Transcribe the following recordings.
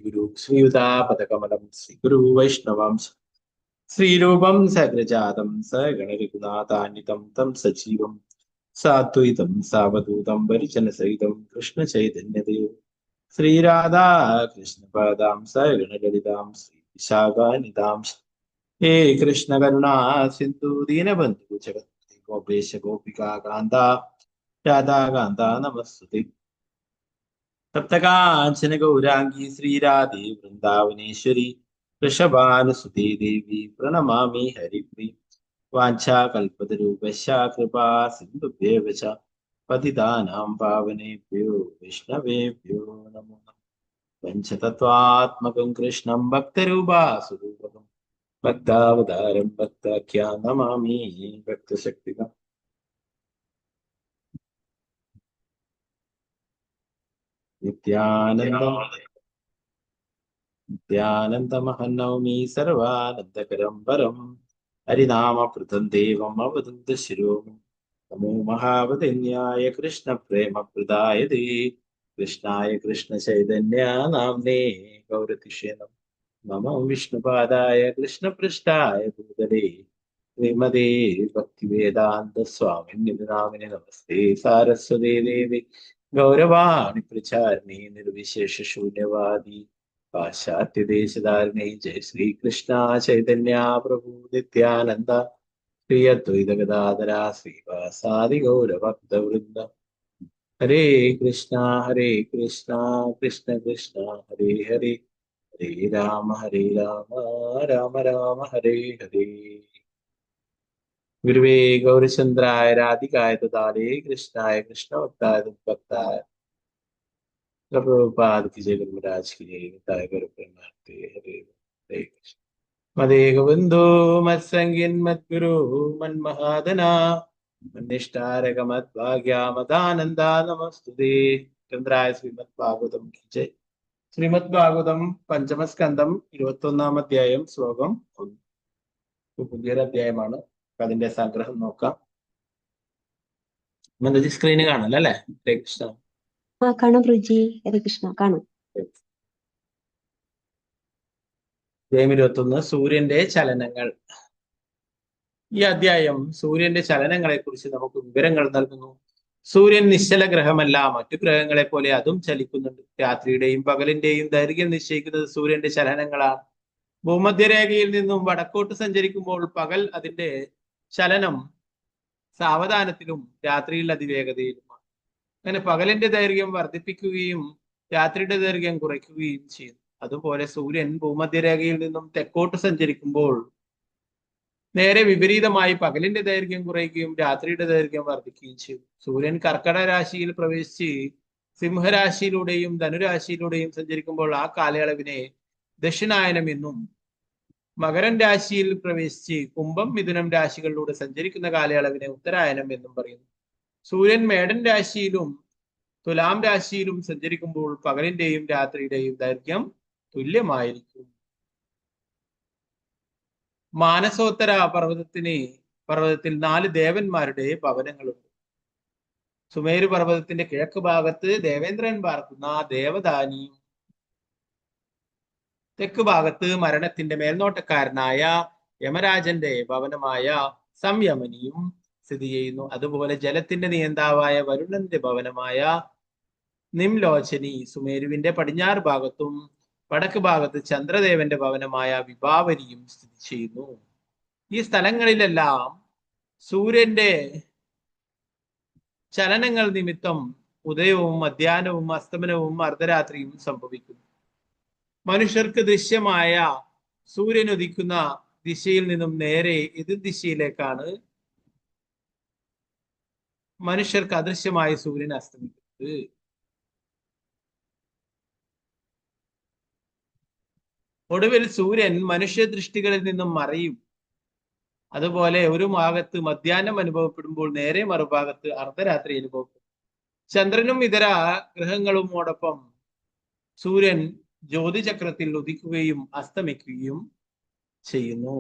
ശ്രീഗുരു ശ്രീയുതാപദകമലം ശ്രീഗുരു വൈഷ്ണവാംശ ശ്രീരൂപം സഗ്രജാതം സഗണരഘുനാഥാന്വിതം തം സജീവം സാദ്വൈതം സാവധൂതം പരിജനസഹിതം കൃഷ്ണചൈതന്യദേവം ശ്രീരാധാ കൃഷ്ണപാദാം സഗണലളിതാം ശ്രീ വിശാഖാനിതാം ഹേ കൃഷ്ണ കരുണാ സിന്ധു ദീനബന്ധു ജഗത് ഗോപേശ ഗോപികാ കാന്ത രാധാകാന്ത നമസ്തുതേ സപ്തകാഞ്ചന ഗൗരാംഗി ശ്രീരാധേ വൃന്ദാവനേശ്വരി വൃഷഭാനുസുതേ ദേവി പ്രണമാമി ഹരിപ്രിയ വാഞ്ചാകൽപതരൂപശ കൃപാ സിന്ധുഭ്യേവ ച പതിതാനാം പാവനേഭ്യോ വൈഷ്ണവേഭ്യോ നമോ നമഃ. പഞ്ചതത്വാത്മകം കൃഷ്ണം ഭക്തരൂപാസുരൂപകം ഭക്താവതാരം ഭക്താഖ്യാ നമാമി ഭക്തശക്തികം. നിത്യാനന്ദമഹനൗമി സർവാനന്ദകരം പരം ഹരിനാമപ്രദം ദേവം അവധൂത ശിരോമി നമോ മഹാവതന്യായ കൃഷ്ണ പ്രേമപ്രദായതേ കൃഷ്ണായ കൃഷ്ണ ചൈതന്യ നാംനേ ഗൗരതിഷേ നമോ വിഷ്ണുപാദായ കൃഷ്ണപൃഷ്ഠായ ഭൂതലേ ശ്രീമതേ ഭക്തിവേദാന്ത സ്വാമിനി നാമിനെ നമസ്തേ സാരസ്വതേ ദേവി ഗൗരവാണി പ്രചാരിണി നിർവിശേഷ ശൂന്യവാദി പാശ്ചാത്യദേശധാരിണി ജയ ശ്രീകൃഷ്ണ ചൈതന്യ പ്രഭു നിത്യാനന്ദ ശ്രീ അദ്വൈത ഗദാധര ശ്രീവാസാദി ഗൗരഭക്തവൃന്ദ ഹരേ കൃഷ്ണ കൃഷ്ണ കൃഷ്ണ ഹരേ ഹരേ ഹരേ രാമ രാമ രാമ ഹരേ ഹരേ. ഗുരുവേ ഗൗരചന്ദ്രായ രാധികായ ദാലേ കൃഷ്ണായ കൃഷ്ണഭക്തായ ഭക്തായ प्रभुपाद की जय गुरुराज की जय ताय गुरु प्रेमार्थे हरे हरे कृष्ण मदेक बंधु मत्संगिन मद्गुरु मन्महादना मन्निष्ठारक मद्भाग्या मदानंदा नमस्तुते. ചന്ദ്രായ ശ്രീമദ് ഭാഗവതം की जय. ശ്രീമദ് ഭാഗവതം പഞ്ചമസ്കന്ധം 21-ാം അധ്യായം ശ്ലോകം 1. പുതിയൊരു അധ്യായമാണ്. അതിന്റെ സംഗ്രഹം നോക്കാം. മന്ദജി സ്ക്രീന് കാണല്ലോ അല്ലെ? ഹരേ കൃഷ്ണ. കാണാം പ്രഭുജി. ഹരേ കൃഷ്ണ. കാണാം. അധ്യായം 21 സൂര്യന്റെ ചലനങ്ങൾ. ഈ അധ്യായം സൂര്യന്റെ ചലനങ്ങളെ കുറിച്ച് നമുക്ക് വിവരങ്ങൾ നൽകുന്നു. സൂര്യൻ നിശ്ചല ഗ്രഹമല്ല, മറ്റു ഗ്രഹങ്ങളെ പോലെ അതും ചലിക്കുന്നുണ്ട്. രാത്രിയുടെയും പകലിന്റെയും ദൈർഘ്യം നിശ്ചയിക്കുന്നത് സൂര്യന്റെ ചലനങ്ങളാണ്. ഭൂമധ്യരേഖയിൽ നിന്നും വടക്കോട്ട് സഞ്ചരിക്കുമ്പോൾ പകൽ അതിന്റെ ചലനം സാവധാനത്തിലും രാത്രിയിൽ അതിവേഗതയിലുമാണ്. അങ്ങനെ പകലിന്റെ ദൈർഘ്യം വർദ്ധിപ്പിക്കുകയും രാത്രിയുടെ ദൈർഘ്യം കുറയ്ക്കുകയും ചെയ്യുന്നു. അതുപോലെ സൂര്യൻ ഭൂമധ്യരേഖയിൽ നിന്നും തെക്കോട്ട് സഞ്ചരിക്കുമ്പോൾ നേരെ വിപരീതമായി പകലിന്റെ ദൈർഘ്യം കുറയ്ക്കുകയും രാത്രിയുടെ ദൈർഘ്യം വർദ്ധിക്കുകയും ചെയ്യും. സൂര്യൻ കർക്കടക രാശിയിൽ പ്രവേശിച്ച് സിംഹരാശിയിലൂടെയും ധനുരാശിയിലൂടെയും സഞ്ചരിക്കുമ്പോൾ ആ കാലയളവിനെ ദക്ഷിണായനം എന്നും, മകരൻ രാശിയിൽ പ്രവേശിച്ച് കുംഭം മിഥുനം രാശികളിലൂടെ സഞ്ചരിക്കുന്ന കാലയളവിനെ ഉത്തരായനം എന്നും പറയുന്നു. സൂര്യൻ മേടൻ രാശിയിലും തുലാം രാശിയിലും സഞ്ചരിക്കുമ്പോൾ പകലിന്റെയും രാത്രിയുടെയും ദൈർഘ്യം തുല്യമായിരിക്കും. മാനസോത്തര പർവ്വതത്തിൽ 4 ദേവന്മാരുടെ ഭവനങ്ങളുണ്ട്. സുമേരു പർവ്വതത്തിന്റെ കിഴക്ക് ഭാഗത്ത് ദേവേന്ദ്രൻ പാർക്കുന്ന ദേവദാനിയും തെക്ക് ഭാഗത്ത് മരണത്തിന്റെ മേൽനോട്ടക്കാരനായ യമരാജന്റെ ഭവനമായ സംയമനിയും സ്ഥിതി ചെയ്യുന്നു. അതുപോലെ ജലത്തിന്റെ നിയന്താവായ വരുണന്റെ ഭവനമായ നിംലോചനി സുമേരുവിന്റെ പടിഞ്ഞാറ് ഭാഗത്തും വടക്ക് ഭാഗത്ത് ചന്ദ്രദേവന്റെ ഭവനമായ വിഭാവരിയും സ്ഥിതി ചെയ്യുന്നു. ഈ സ്ഥലങ്ങളിലെല്ലാം സൂര്യന്റെ ചലനങ്ങൾ നിമിത്തം ഉദയവും മധ്യാഹ്നവും അസ്തമനവും അർദ്ധരാത്രിയും സംഭവിക്കുന്നു. മനുഷ്യർക്ക് ദൃശ്യമായ സൂര്യൻ ഉദിക്കുന്ന ദിശയിൽ നിന്നും നേരെ എതിർ ദിശയിലേക്കാണ് മനുഷ്യർക്ക് അദൃശ്യമായ സൂര്യൻ അസ്തമിക്കുന്നത്. ഒടുവിൽ സൂര്യൻ മനുഷ്യ ദൃഷ്ടികളിൽ നിന്നും മറയും. അതുപോലെ ഒരു ഭാഗത്ത് മധ്യാഹ്നം അനുഭവപ്പെടുമ്പോൾ നേരെ മറുഭാഗത്ത് അർദ്ധരാത്രി അനുഭവപ്പെടും. ചന്ദ്രനും ഇതര ഗ്രഹങ്ങളുമോടൊപ്പം സൂര്യൻ ജ്യോതിചക്രത്തിൽ ഉദിക്കുകയും അസ്തമിക്കുകയും ചെയ്യുന്നു.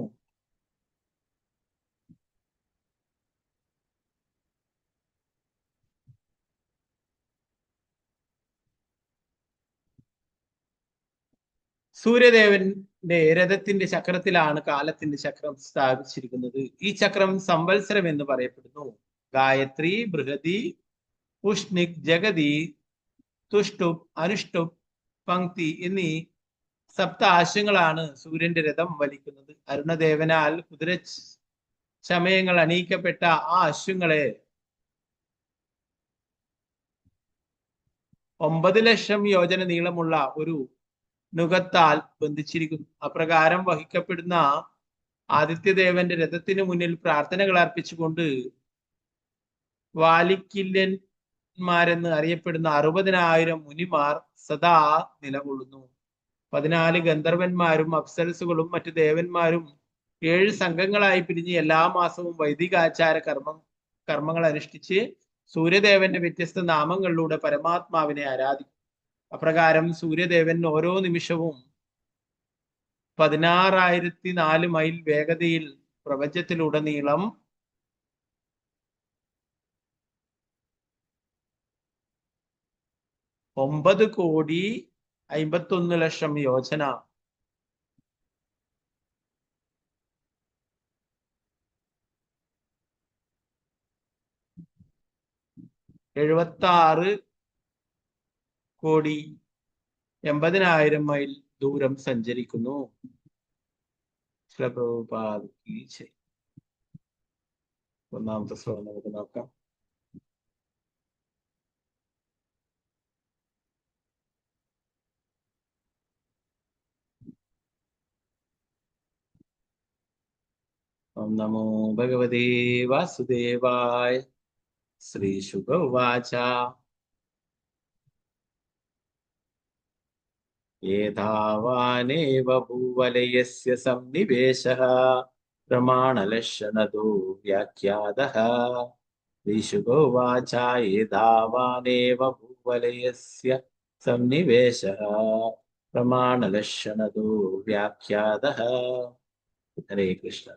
സൂര്യദേവന്റെ രഥത്തിന്റെ ചക്രത്തിലാണ് കാലത്തിന്റെ ചക്രം സ്ഥാപിച്ചിരിക്കുന്നത്. ഈ ചക്രം സംവത്സരം എന്ന് പറയപ്പെടുന്നു. ഗായത്രി, ബൃഹതി, ഉഷ്ണിക്, ജഗതി, തുഷ്ടുപ്, അനുഷ്ടുപ്, പങ്ക്തി എന്നീ സപ്ത ആശയങ്ങളാണ് സൂര്യന്റെ രഥം വലിക്കുന്നത്. അരുണദേവനാൽ കുതിര ചമയങ്ങൾ അണിയിക്കപ്പെട്ട ആ അശ്വങ്ങളെ 9 ലക്ഷം യോജന നീളമുള്ള ഒരു നുകത്താൽ ബന്ധിച്ചിരിക്കുന്നു. അപ്രകാരം വഹിക്കപ്പെടുന്ന ആദിത്യദേവന്റെ രഥത്തിനു മുന്നിൽ പ്രാർത്ഥനകൾ അർപ്പിച്ചുകൊണ്ട് വാലിക്കില്യന്മാരെന്ന് അറിയപ്പെടുന്ന 60,000 മുനിമാർ സദാ നിലകൊള്ളുന്നു. 14 ഗന്ധർവന്മാരും അപ്സരസുകളും മറ്റു ദേവന്മാരും 7 സംഘങ്ങളായി പിരിഞ്ഞ് എല്ലാ മാസവും വൈദികാചാര കർമ്മങ്ങൾ അനുഷ്ഠിച്ച് സൂര്യദേവന്റെ വ്യത്യസ്ത നാമങ്ങളിലൂടെ പരമാത്മാവിനെ ആരാധിക്കും. അപ്രകാരം സൂര്യദേവൻ ഓരോ നിമിഷവും 16,004 മൈൽ വേഗതയിൽ പ്രപഞ്ചത്തിലുടനീളം 9,51,00,000 യോജന 76,80,000 മൈൽ ദൂരം സഞ്ചരിക്കുന്നു. ഒന്നാമത്തെ ശ്ലോകം നമുക്ക് നോക്കാം. ഓം നമോ ഭഗവതേ വാസുദേവായ. ശ്രീശുക ഉവാച ഏതാവാനേവ ഭൂവലയസ്യ സന്നിവേശഃ പ്രമാണലക്ഷണതോ വ്യാഖ്യാതഃ. ശ്രീശുക ഉവാച ഏതാവാനേവ ഭൂവലയസ്യ സന്നിവേശഃ പ്രമാണലക്ഷണതോ വ്യാഖ്യാതഃ. ഹരേ കൃഷ്ണ.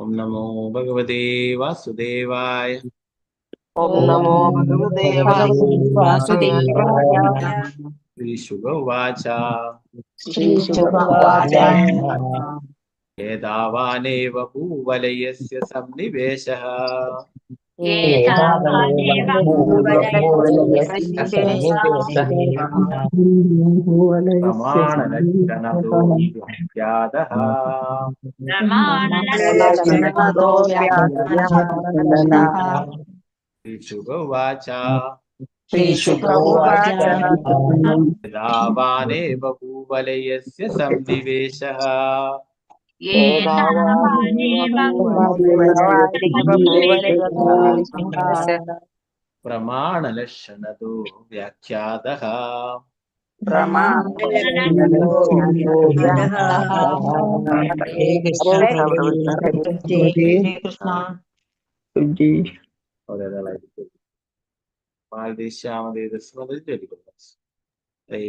ഓം നമോ ഭഗവതേ വാസുദേവായ. ഓം നമോ ഭഗവതേ വാസുദേവായ. ശ്രീശുക ഉവാച ഏതാവാനേവ ഭൂവലയസ്യ സന്നിവേശഃ പ്രമാണലക്ഷണതോ വ്യാഖ്യാതഃ. ശ്രീശുക ഉവാച ഏതാവാനേവ ഭൂവലയസ്യ സന്നിവേശഃ പ്രമാണലക്ഷണതോ വ്യാഖ്യാതഃ.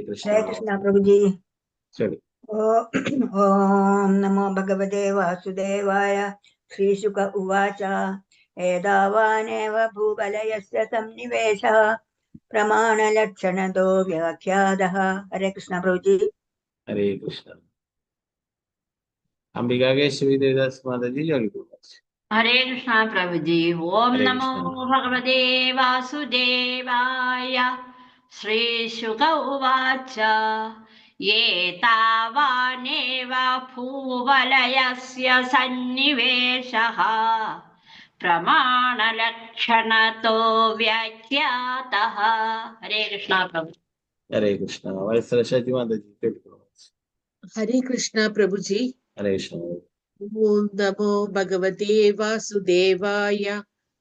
കൃഷ്ണ പ്രഭുജി. ഓം നമോ ഭഗവതേ വാസുദേവായ. ശ്രീശുക ഉവാച ഏതാവാനേവ ഭൂവലയസ്യ സന്നിവേശഃ പ്രമാണലക്ഷണതോ വ്യാഖ്യാതഃ. ഹരേ കൃഷ്ണ പ്രഭുജി. ഹരേ കൃഷ്ണ. അംബികാകേശ്വരി ദേവദാസ് മാതാജി ജോലിക്കും. ഹരേ കൃഷ്ണ പ്രഭുജി. ഓം നമോ ഭഗവതേ വാസുദേവായ. ശ്രീശുക ഉവാച ഏതാവാനേവ ഭൂവലയസ്യ സന്നിവേശഃ പ്രമാണലക്ഷണതോ വ്യാഖ്യാതഃ. ഹരേ കൃഷ്ണ പ്രഭു. ഹരേ കൃഷ്ണ. വത്സലശാജി മാതാജി കേൾക്കുന്നു. ഹരേ കൃഷ്ണ പ്രഭുജി. ഹരേ കൃഷ്ണ. ഓം നമോ ഭഗവതേ വാസുദേവായ.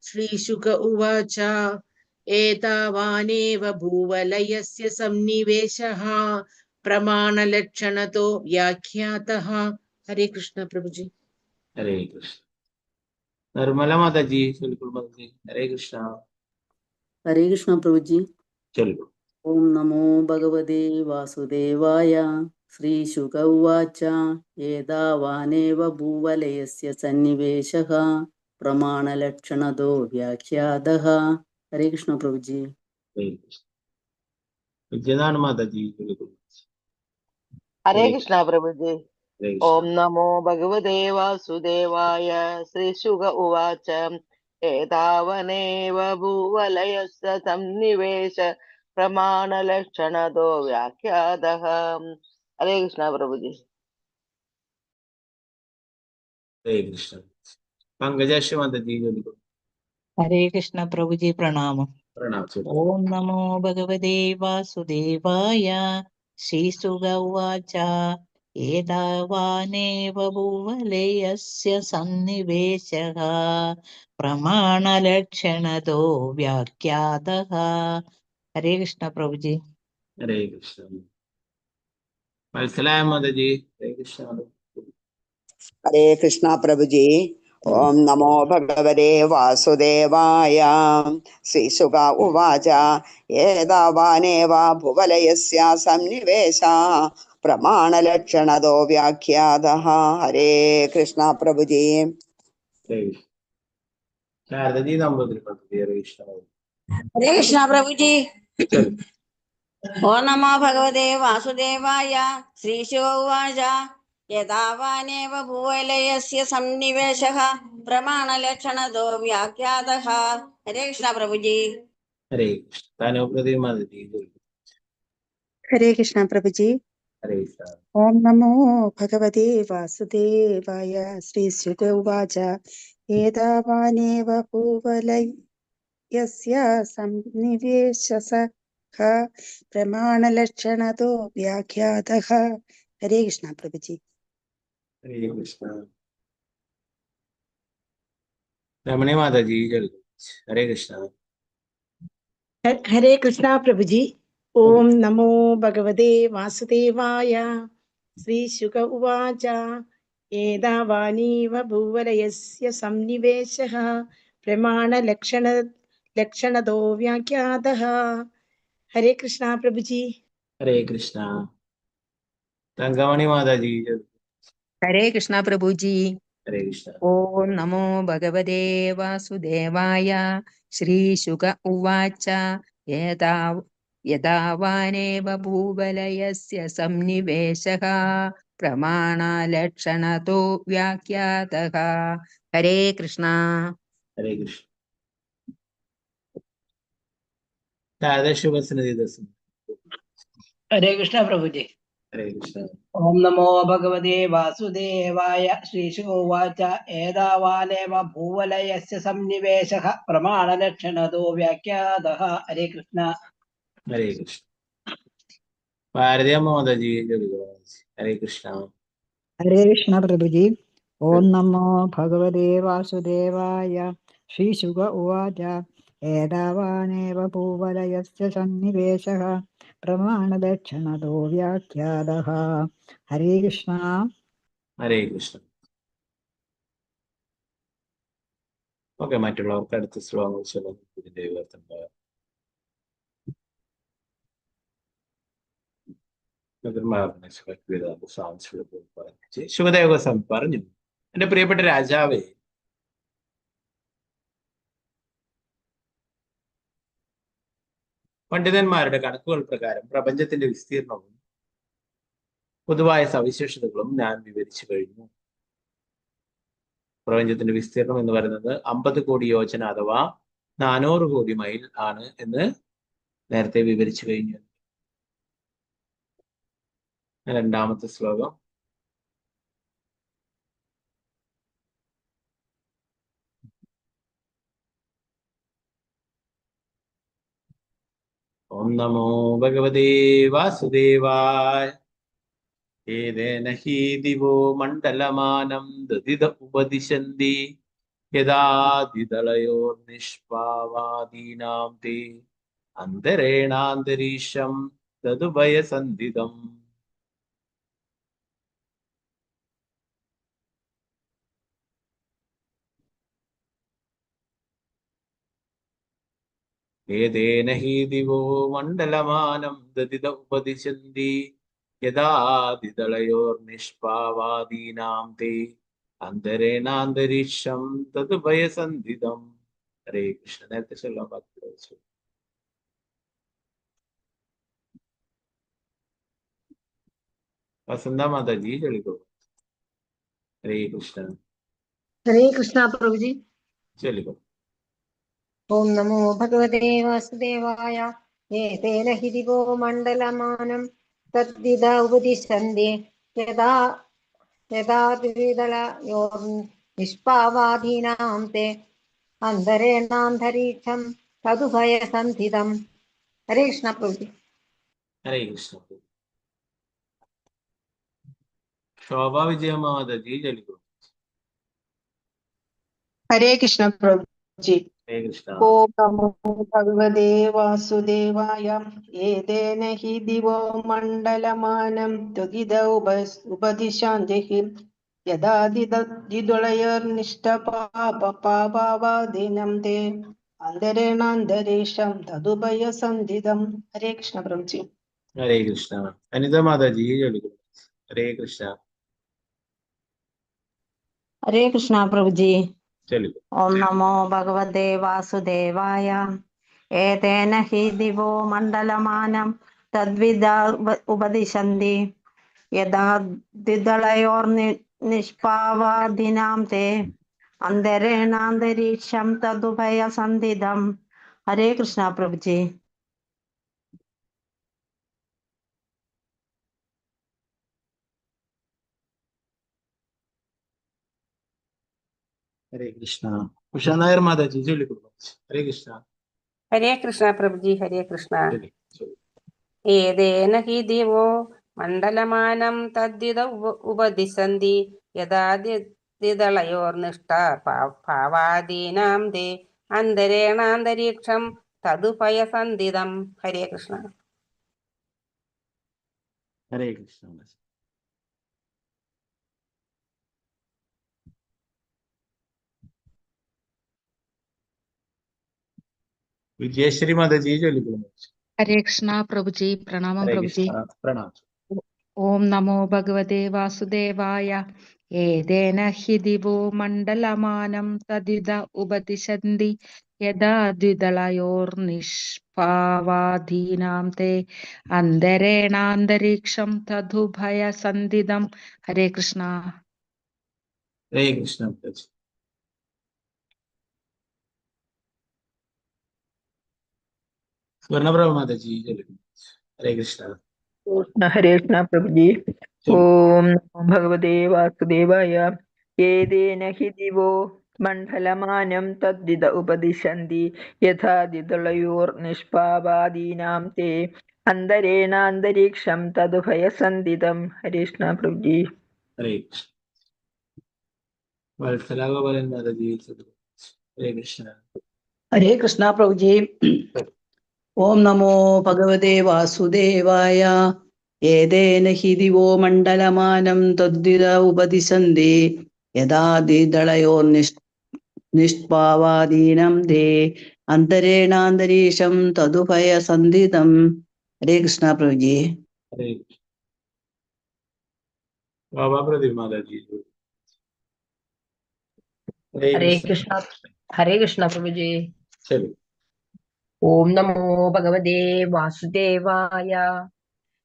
ശ്രീശുക ഉവാച ഏതാവാനേവ ഭൂവലയസ്യ സന്നിവേശഃ പ്രമാണലക്ഷണതോ വ്യാഖ്യാതഃ. ഹരേ കൃഷ്ണ പ്രഭുജി. ഹരേ കൃഷ്ണ. നിർമ്മല മാതാജി ചൊല്ലിക്കൊള്ളു. മാതാജി ഹരേ കൃഷ്ണ. ഹരേ കൃഷ്ണ പ്രഭുജി. ചൊല്ലിക്കൊള്ളു. ഓം നമോ ഭഗവതേ വാസുദേവായ. ശ്രീശുക ഉവാച ഏതാവാനേവ ഭൂവലയസ്യ സന്നിവേശഃ പ്രമാണലക്ഷണതോ വ്യാഖ്യാതഃ. ഹരേ കൃഷ്ണ പ്രഭുജി. വിദ്യനാണ് മാതാജി. ഹരേ കൃഷ്ണ പ്രഭുജി. ഓം നമോ ഭഗവതേ വാസുദേവായ. ശ്രീശുക ഉവാച ഏതാവനേവ ഭൂവലയസ്യ സന്നിവേശ പ്രമാണലക്ഷണതോ വ്യാഖ്യാതഃ. ഹരേ കൃഷ്ണ പ്രഭുജി. ഹരേ കൃഷ്ണ. പങ്കജാക്ഷി മാതാജി. ഹരേ കൃഷ്ണ പ്രഭുജി പ്രണാമം. പ്രണാം. ഓം നമോ ഭഗവതേ വാസുദേവായ. ശ്രീസുക ഉവാച ഏതാവാനേവ ഭൂവലയസ്യ സന്നിവേശഃ പ്രമാണലക്ഷണതോ വ്യാഖ്യാതഃ. ഹരേ കൃഷ്ണ പ്രഭുജി. ഹരേ കൃഷ്ണ. വത്സലായ മാതാജി. ഹരേ കൃഷ്ണ. ഹരേ കൃഷ്ണ പ്രഭുജി. ഓം നമോ ഭഗവതേ വാസുദേവായ. ശ്രീശുക ഉവാച ഏതാവാനേവ ഭുവലയസ്യ സന്നിവേശ പ്രമാണലക്ഷണതോ വ്യാഖ്യാതഃ. ഹരേ കൃഷ്ണ പ്രഭുജി. ഹരേ കൃഷ്ണ. ശാരദജി നമ്പൂതിരി മാതാജി. ഹരേ കൃഷ്ണ. ഹരേ കൃഷ്ണ പ്രഭുജി. ചൊല്ലു. ഓ നമോ ഭഗവതേ വാസുദേവായ. ശ്രീശുക ഉവാച യഥാവാനേവ ഭൂവലയസ്യ സന്നിവേശഃ പ്രമാണലക്ഷണതോ വ്യാഖ്യാതഃ. ഹരേ കൃഷ്ണ പ്രഭുജി. ഹരേ കൃഷ്ണ. താനോപ്രതി മാതാജി. ഹരേ കൃഷ്ണ പ്രഭുജി. ഹരേ കൃഷ്ണ. ഓം നമോ ഭഗവതേ വാസുദേവായ. ശ്രീശുക ഉവാച ഏതാവാനേവ ഭൂവലയസ്യ സന്നിവേശഃ പ്രമാണലക്ഷണതോ വ്യാഖ്യാതഃ. ഹരേ കൃഷ്ണ പ്രഭുജി. ഹരേ കൃഷ്ണ. രമണി മാതാജി. ഹരേ കൃഷ്ണ. ഹരേ കൃഷ്ണ പ്രഭുജി. ഓം നമോ ഭഗവതേ വാസുദേവായ. ശ്രീശുക ഉവാച ഏതാവാനീവ ഭൂവലയസ്യ സന്നിവേശഃ പ്രമാണലക്ഷണതോ വ്യാഖ്യാതഃ. ഹരേ കൃഷ്ണ പ്രഭുജി. ഹരേ കൃഷ്ണ. തങ്കമണി മാതാജി. ഹരേ കൃഷ്ണ പ്രഭുജി. ഹരേ കൃഷ്ണ. ഓം നമോ ഭഗവതേ വാസുദേവായ. ശ്രീശുക ഉവാച യഥാവാനേവ ഭൂവലയസ്യ സന്നിവേശഃ പ്രമാണലക്ഷണതോ വ്യാഖ്യാതഃ. ഹരേ കൃഷ്ണ. ഹരേ കൃഷ്ണ. ശുഭസന്നിധി ദർശനം. ഹരേ കൃഷ്ണ പ്രഭുജി. ഹരേ കൃഷ്ണ. ഓം നമോ ഭഗവതേ വാസുദേവായ. ശ്രീശുക ഉവാച ഏതാവാനേവ ഭൂവലയസ്യ സന്നിവേശഃ പ്രമാണലക്ഷണതോ വ്യാഖ്യാതഃ. ഹരേ കൃഷ്ണ. ഹരേ കൃഷ്ണ. ഭാരതീയമ്മ മാതാജി. ഹരേ കൃഷ്ണ. ഹരേ കൃഷ്ണ പ്രഭുജി. ഓം നമോ ഭഗവതേ വാസുദേവായ. ശ്രീശുക ഉവാച ഏതാവാനേവ ഭൂവലയസ്യ സന്നിവേശഃ പ്രമാണലക്ഷണതോ വ്യാഖ്യാതഃ. ഹരേ കൃഷ്ണ. ഹരേ കൃഷ്ണ. ഓക്കെ, മറ്റുള്ളവർക്ക് അടുത്ത ശ്ലോകങ്ങൾ ഇതിന്റെ വിവർത്തനം. ശുഭദേവഗോസ്വാമി പറഞ്ഞു, എന്റെ പ്രിയപ്പെട്ട രാജാവേ, പണ്ഡിതന്മാരുടെ കണക്കുകൾ പ്രകാരം പ്രപഞ്ചത്തിന്റെ വിസ്തീർണവും പൊതുവായ സവിശേഷതകളും ഞാൻ വിവരിച്ചു കഴിഞ്ഞു. പ്രപഞ്ചത്തിന്റെ വിസ്തീർണം എന്ന് പറയുന്നത് 50 കോടി യോജന അഥവാ 400 കോടി മൈൽ ആണ് എന്ന് നേരത്തെ വിവരിച്ചു കഴിഞ്ഞു. രണ്ടാമത്തെ ശ്ലോകം. ഓം നമോ ഭഗവതേ വാസുദേവായ. ഏതേന ഹി ദിവോ മണ്ഡലമാനം ദദിത ഉപദിശന്തി യദാദിതളയോർനിഷ്പാവാദീനാം തേ അന്തരേണാന്തരീക്ഷം തദുഭയസന്ധിതം. ഏതേന ഹി ദിവോ മണ്ഡലമാനം ദദിത ഉപദിശന്തി യദാദിതളയോർനിഷ്പാവാദീനാം തേ അന്തരേണാന്തരീക്ഷം തത് ഭയസന്ധിതം. ഹരേ കൃഷ്ണ. നേരത്തെ ചൊല്ലാൻ ബാക്കി വെച്ചു. വസന്ത മാതാജി ചൊല്ലിക്കോ. ഹരേ കൃഷ്ണ. ഹരേ കൃഷ്ണ പ്രഭുജി. ചൊല്ലിക്കോ. ഓം നമോ ഭഗവതേ വാസുദേവായ. ഏതേന ഹി ദിവോ മണ്ഡലമാനം തദ്വിദ ഉപദിശന്തി യഥാ യഥാ ദ്വിതലയോർ നിഷ്പാവാധീനാം തേ അന്തരേണാന്തരീക്ഷം തതുഭയസന്ധിതം. ഹരേ കൃഷ്ണ പ്രഭുജി. ഹരേ കൃഷ്ണ. ശോഭ വിജയ മാതാജി ചൊല്ലിക്കോ. ഹരേ കൃഷ്ണ പ്രഭുജി. ഹരേ കൃഷ്ണ. ഓം നമോ ഭഗവതേ വാസുദേവായ. ഏതേന ഹി ദിവോ മണ്ഡലമാനം ത്വദിത ഉപദിശാന്തിഃ യഥാദിദുളയോർനിഷ്ടപാപാവാദീനം തേ അന്തരേണാന്തരീക്ഷം തദുഭയസന്ധിതം. ഹരേ കൃഷ്ണ പ്രഭുജി. ഹരേ കൃഷ്ണ. അനിത മാതാജി ചൊല്ലിക്കോ. ഹരേ കൃഷ്ണ. ഹരേ കൃഷ്ണ പ്രഭുജി. ചൊല്ലിക്കോ. ഓം നമോ ഭഗവതേ വാസുദേവായ. ഏതേന ഹി ദിവോ മണ്ഡലമാനം തദ്വിദ ഉപദിശന്തി യഥാ നിഷ്പാവാദിനാം തേ അന്തരേണാന്തരീക്ഷം തദുഭയസന്ധിതം. ഹരേ കൃഷ്ണ പ്രഭുജി. ഹരേ കൃഷ്ണ. ഉഷ നായർ മാതാജി ചൊല്ലിക്കോ. ഹരേ കൃഷ്ണ. ഹരേ കൃഷ്ണ പ്രഭുജി. ഹരേ കൃഷ്ണ. ചൊല്ലി. ഏതേന ഹി ദിവോ മണ്ഡലമാനം തദ്വിദ ഉപദിശന്തി യഥാ ദിദളയോർനിഷ്ട ഭാവാദീനാം തേ അന്തരേണാന്തരീക്ഷം തദുഭയസന്ധിതം. ഹരേ കൃഷ്ണ. ഹരേ കൃഷ്ണ. വിജയശ്രീ മാതാജി ചൊല്ലിക്കോ. ഹരേ കൃഷ്ണ പ്രഭുജി. പ്രണാമം ഹരേ പ്രഭുജി. കൃഷ്ണ. പ്രണാം. ഓം നമോ ഭഗവതേ വാസുദേവായ. ഏതേന ഹി ദിവോ മണ്ഡലമാനം തദിദ ഉപദിശന്തി യഥാ ദ്വിദളയോർനിഷ്പാവാധീനാം തേ അന്തരേണാന്തരീക്ഷം തദുഭയസന്ധിതം. ഹരേ കൃഷ്ണ. ഹരേ കൃഷ്ണ. സ്വർണപ്രഭ മാതാജി ചൊല്ലിക്കോ. ഹരേ കൃഷ്ണ. ഹരേ കൃഷ്ണ പ്രഭുജി. ഓം നമോ ഭഗവതേ വാസുദേവായ. ഏതേന ഹി ദിവോ മണ്ഡലമാനം തദ്വിദ ഉപദിശന്തി യഥാ ദിദളയോർനിഷ്പാവാദീനാം തേ അന്തരേണാന്തരീക്ഷം തദുഭയസന്ധിതം. ഹരേ കൃഷ്ണ പ്രഭുജി. ഹരേ കൃഷ്ണ. വത്സല ഗോപാലൻ മാതാജി ചൊല്ലിക്കോ. ഹരേ കൃഷ്ണ. ഹരേ കൃഷ്ണ പ്രഭുജി. ഓം നമോ ഭഗവതേ വാസുദേവായ. ഏതേന ഹി ദിവോ മണ്ഡലമാനം തദ്വിദ ഉപദിശന്തി യഥാ നിഷ്പാവാദീനം തേ അന്തരേണാന്തരീക്ഷം തദുഭയസന്ധിതം. ഹരേ കൃഷ്ണ പ്രഭുജി. ഹരേ കൃഷ്ണ. ബാബാ പ്രദീപ് മാതാജി. ഹരേ കൃഷ്ണ. ഹരേ കൃഷ്ണ പ്രഭുജി. ശരി. ഓം നമോ ഭഗവതേ വാസുദേവായ.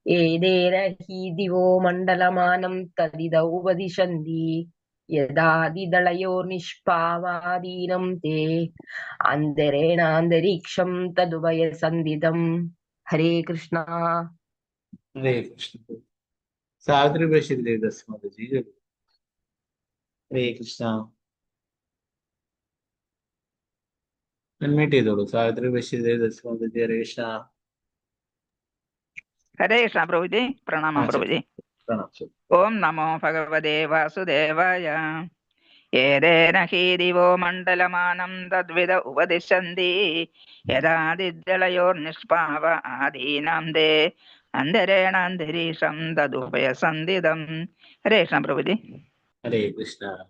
ഏതേന ഹി ദിവോ മണ്ഡലമാനം തദിദ ഉപദിശന്തി യഥാ ദിദളയോർനിഷ്പാവാദീനം തേ അന്തരേണാന്തരീക്ഷം തദുഭയസന്ധിതം. ഹരേ കൃഷ്ണ. ഹരേ കൃഷ്ണ. സാവിത്രി ബഷീർ ദേവദാസ് മാതാജി ചൊല്ലിക്കോ. ഹരേ കൃഷ്ണ. അൺമ്യൂട്ട് ചെയ്തോളൂ. സാവിത്രി ബഷീർ ദേവദാസ് മാതാജി. ഹരേ കൃഷ്ണ. ഹരേ കൃഷ്ണ പ്രഭുജി. പ്രണാമം പ്രഭുജി. പ്രണാം. ഓം നമോ ഭഗവതേ വാസുദേവായ. ഏതേന ഹി ദിവോ മണ്ഡലമാനം തദ്വിദ ഉപദിശന്തി യഥാ ദിദ്ദളയോർനിഷ്പാവ ആദീനാം തേ അന്തരേണാന്തരീക്ഷം തദുഭയസന്ധിതം. ഹരേ കൃഷ്ണ പ്രഭുജി. ഹരേ കൃഷ്ണ.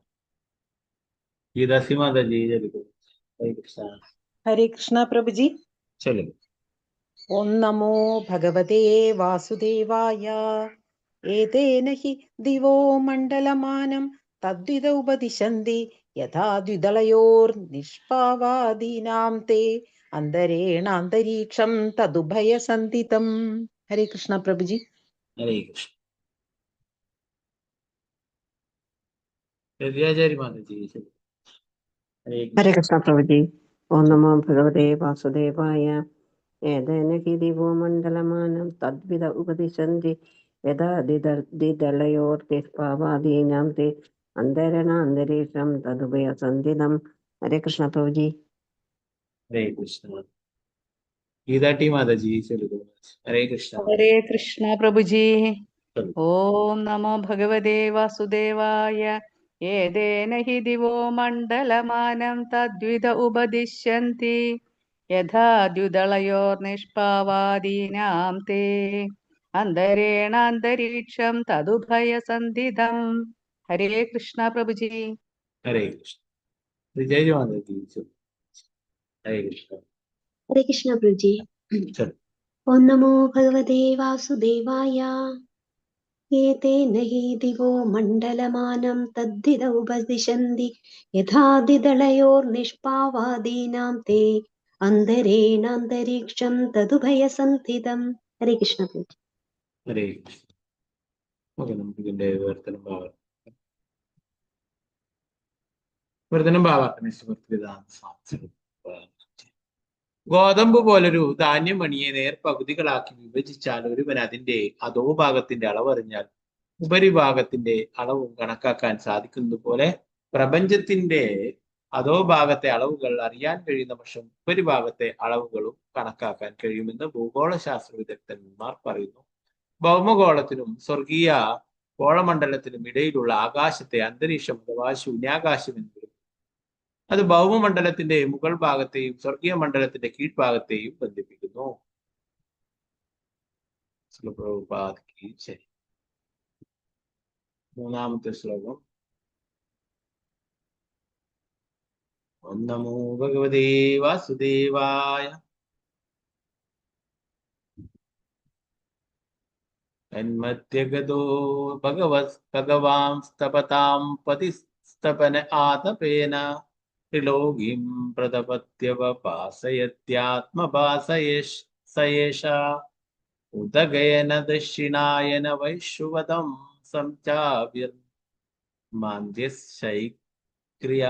ഗീതാസി മാതാജി ചൊല്ലിക്കോ. ഹരേ കൃഷ്ണ. ഹരേ കൃഷ്ണ പ്രഭുജി. ചൊല്ലിക്കോ. ഓം നമോ ഭഗവതേ വാസുദേവായ. ഏതേന ഹി ദിവോ മണ്ഡലമാനം തദ്വിത ഉപദിശന്തി യഥാ ദ്വിദളയോർനിഷ്പാവാദീനാം തേ അന്തരേണാന്തരീക്ഷം തദുഭയസന്ധിതം. ഹരേ കൃഷ്ണ പ്രഭുജി. ഹരേ കൃഷ്ണ. വിദ്യാചാരി മാതാജി. ഹരേ കൃഷ്ണ പ്രഭുജി. ഓം നമോ ഭഗവതേ വാസുദേവായ. ഏതേന ഹി ദിവോ മണ്ഡലമാനം തദ്വിധ ഉപദിശന്തി യഥാ ദിദളയോർനിഷ്പാവാദീനാം തേ അന്തരണാന്തരീക്ഷം തദുഭയസന്ധിതം. ഹരേ കൃഷ്ണ പ്രഭുജി. ഹരേ കൃഷ്ണ. ഗീതാട്ടി മാതാജി. ഹരേ കൃഷ്ണ. ഹരേ കൃഷ്ണ പ്രഭുജി. ഓം നമോ ഭഗവതേ വാസുദേവായ. ഏതേന ഹി ദിവോ മണ്ഡലമാനം തദ്വിധ ഉപദിശ്യന്തി യഥാ ദ്വിദളയോർനിഷ്പാവാദീനാം തേ അന്തരേണാന്തരീക്ഷം തദുഭയസന്ധിതം. ഹരേ കൃഷ്ണ പ്രഭുജി. ഹരേ കൃഷ്ണ. വിജയ മാതാജി. ഹരേ കൃഷ്ണ. ഹരേ കൃഷ്ണ പ്രഭുജി. ഓം നമോ ഭഗവതേ വാസുദേവായ. ഏതേന ഹി ദിവോ മണ്ഡലമാനം തദ്ധിത ഉപദിശന്തി യഥാ ദിദളയോർനിഷ്പാവാദീനാം തേ അന്തരേണാന്തരീക്ഷം തദുഭയസന്ധിതം. ഹരേ കൃഷ്ണ പ്രഭുജി. ഹരേ കൃഷ്ണ. നമുക്ക് ഇതിന്റെ വിവർത്തനം ഗോതമ്പ് പോലൊരു ധാന്യമണിയെ നേർപകുതികളാക്കി വിഭജിച്ചാൽ ഒരുവൻ അതിന്റെ അധോഭാഗത്തിന്റെ അളവറിഞ്ഞാൽ ഉപരിഭാഗത്തിന്റെ അളവും കണക്കാക്കാൻ സാധിക്കുന്നത് പോലെ പ്രപഞ്ചത്തിന്റെ അധോഭാഗത്തെ അളവുകൾ അറിയാൻ കഴിയുന്ന പക്ഷം ഉപരിഭാഗത്തെ അളവുകളും കണക്കാക്കാൻ കഴിയുമെന്ന് ഭൂഗോളശാസ്ത്ര വിദഗ്ധന്മാർ പറയുന്നു. ഭൗമഗോളത്തിനും സ്വർഗീയ ഗോളമണ്ഡലത്തിനും ഇടയിലുള്ള ആകാശത്തെ അന്തരീക്ഷം അഥവാ ശൂന്യാകാശം എന്ന് വിളിക്കുന്നു. അത് ഭൗമമണ്ഡലത്തിന്റെ മുകൾ ഭാഗത്തെയും സ്വർഗീയ മണ്ഡലത്തിന്റെ കീഴ്ഭാഗത്തെയും ബന്ധിപ്പിക്കുന്നു. ശരി. മൂന്നാമത്തെ ശ്ലോകം. ഓം നമോ ഭഗവതേ വാസുദേവായ. തന്മധ്യഗതോ ഭഗവാംസ്തപതാം പതിസ്തപന ആതപേന ത്രിലോകീം പ്രതപത്യവപാസയത്യാത്മഭാസയേഷ ഉദഗയന ദക്ഷിണായന വൈശ്വതം സംചാവിർമാന്ദ്യശൈക്രിയ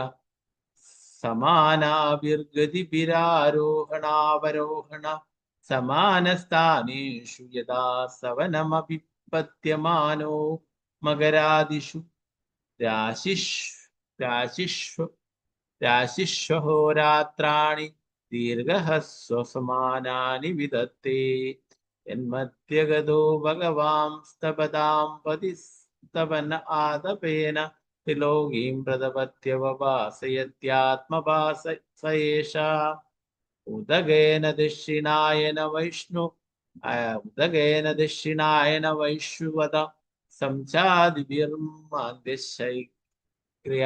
സമാനാവിർഗതിഭിരാരോഹണാവരോഹണ സമാനസ്ഥാനേഷു യഥാ സവനമഭിപത്യമാനോ മകരാദിഷു രാശിഷ്വഹോരാത്രാണി ദീർഘഹസ്വസമാനാനി വിദത്തേ. യന്മധ്യഗതോ ഭഗവാംസ്തപതാം പതിസ്തപന ആതപേന ത്രിലോകീം പ്രതപത്യവപാസയത്യാത്മഭാസയേഷ ഉദഗേന ദക്ഷിണായന വൈശ്വത സംചാദിഭിർമാന്ദ്യശൈക്രിയ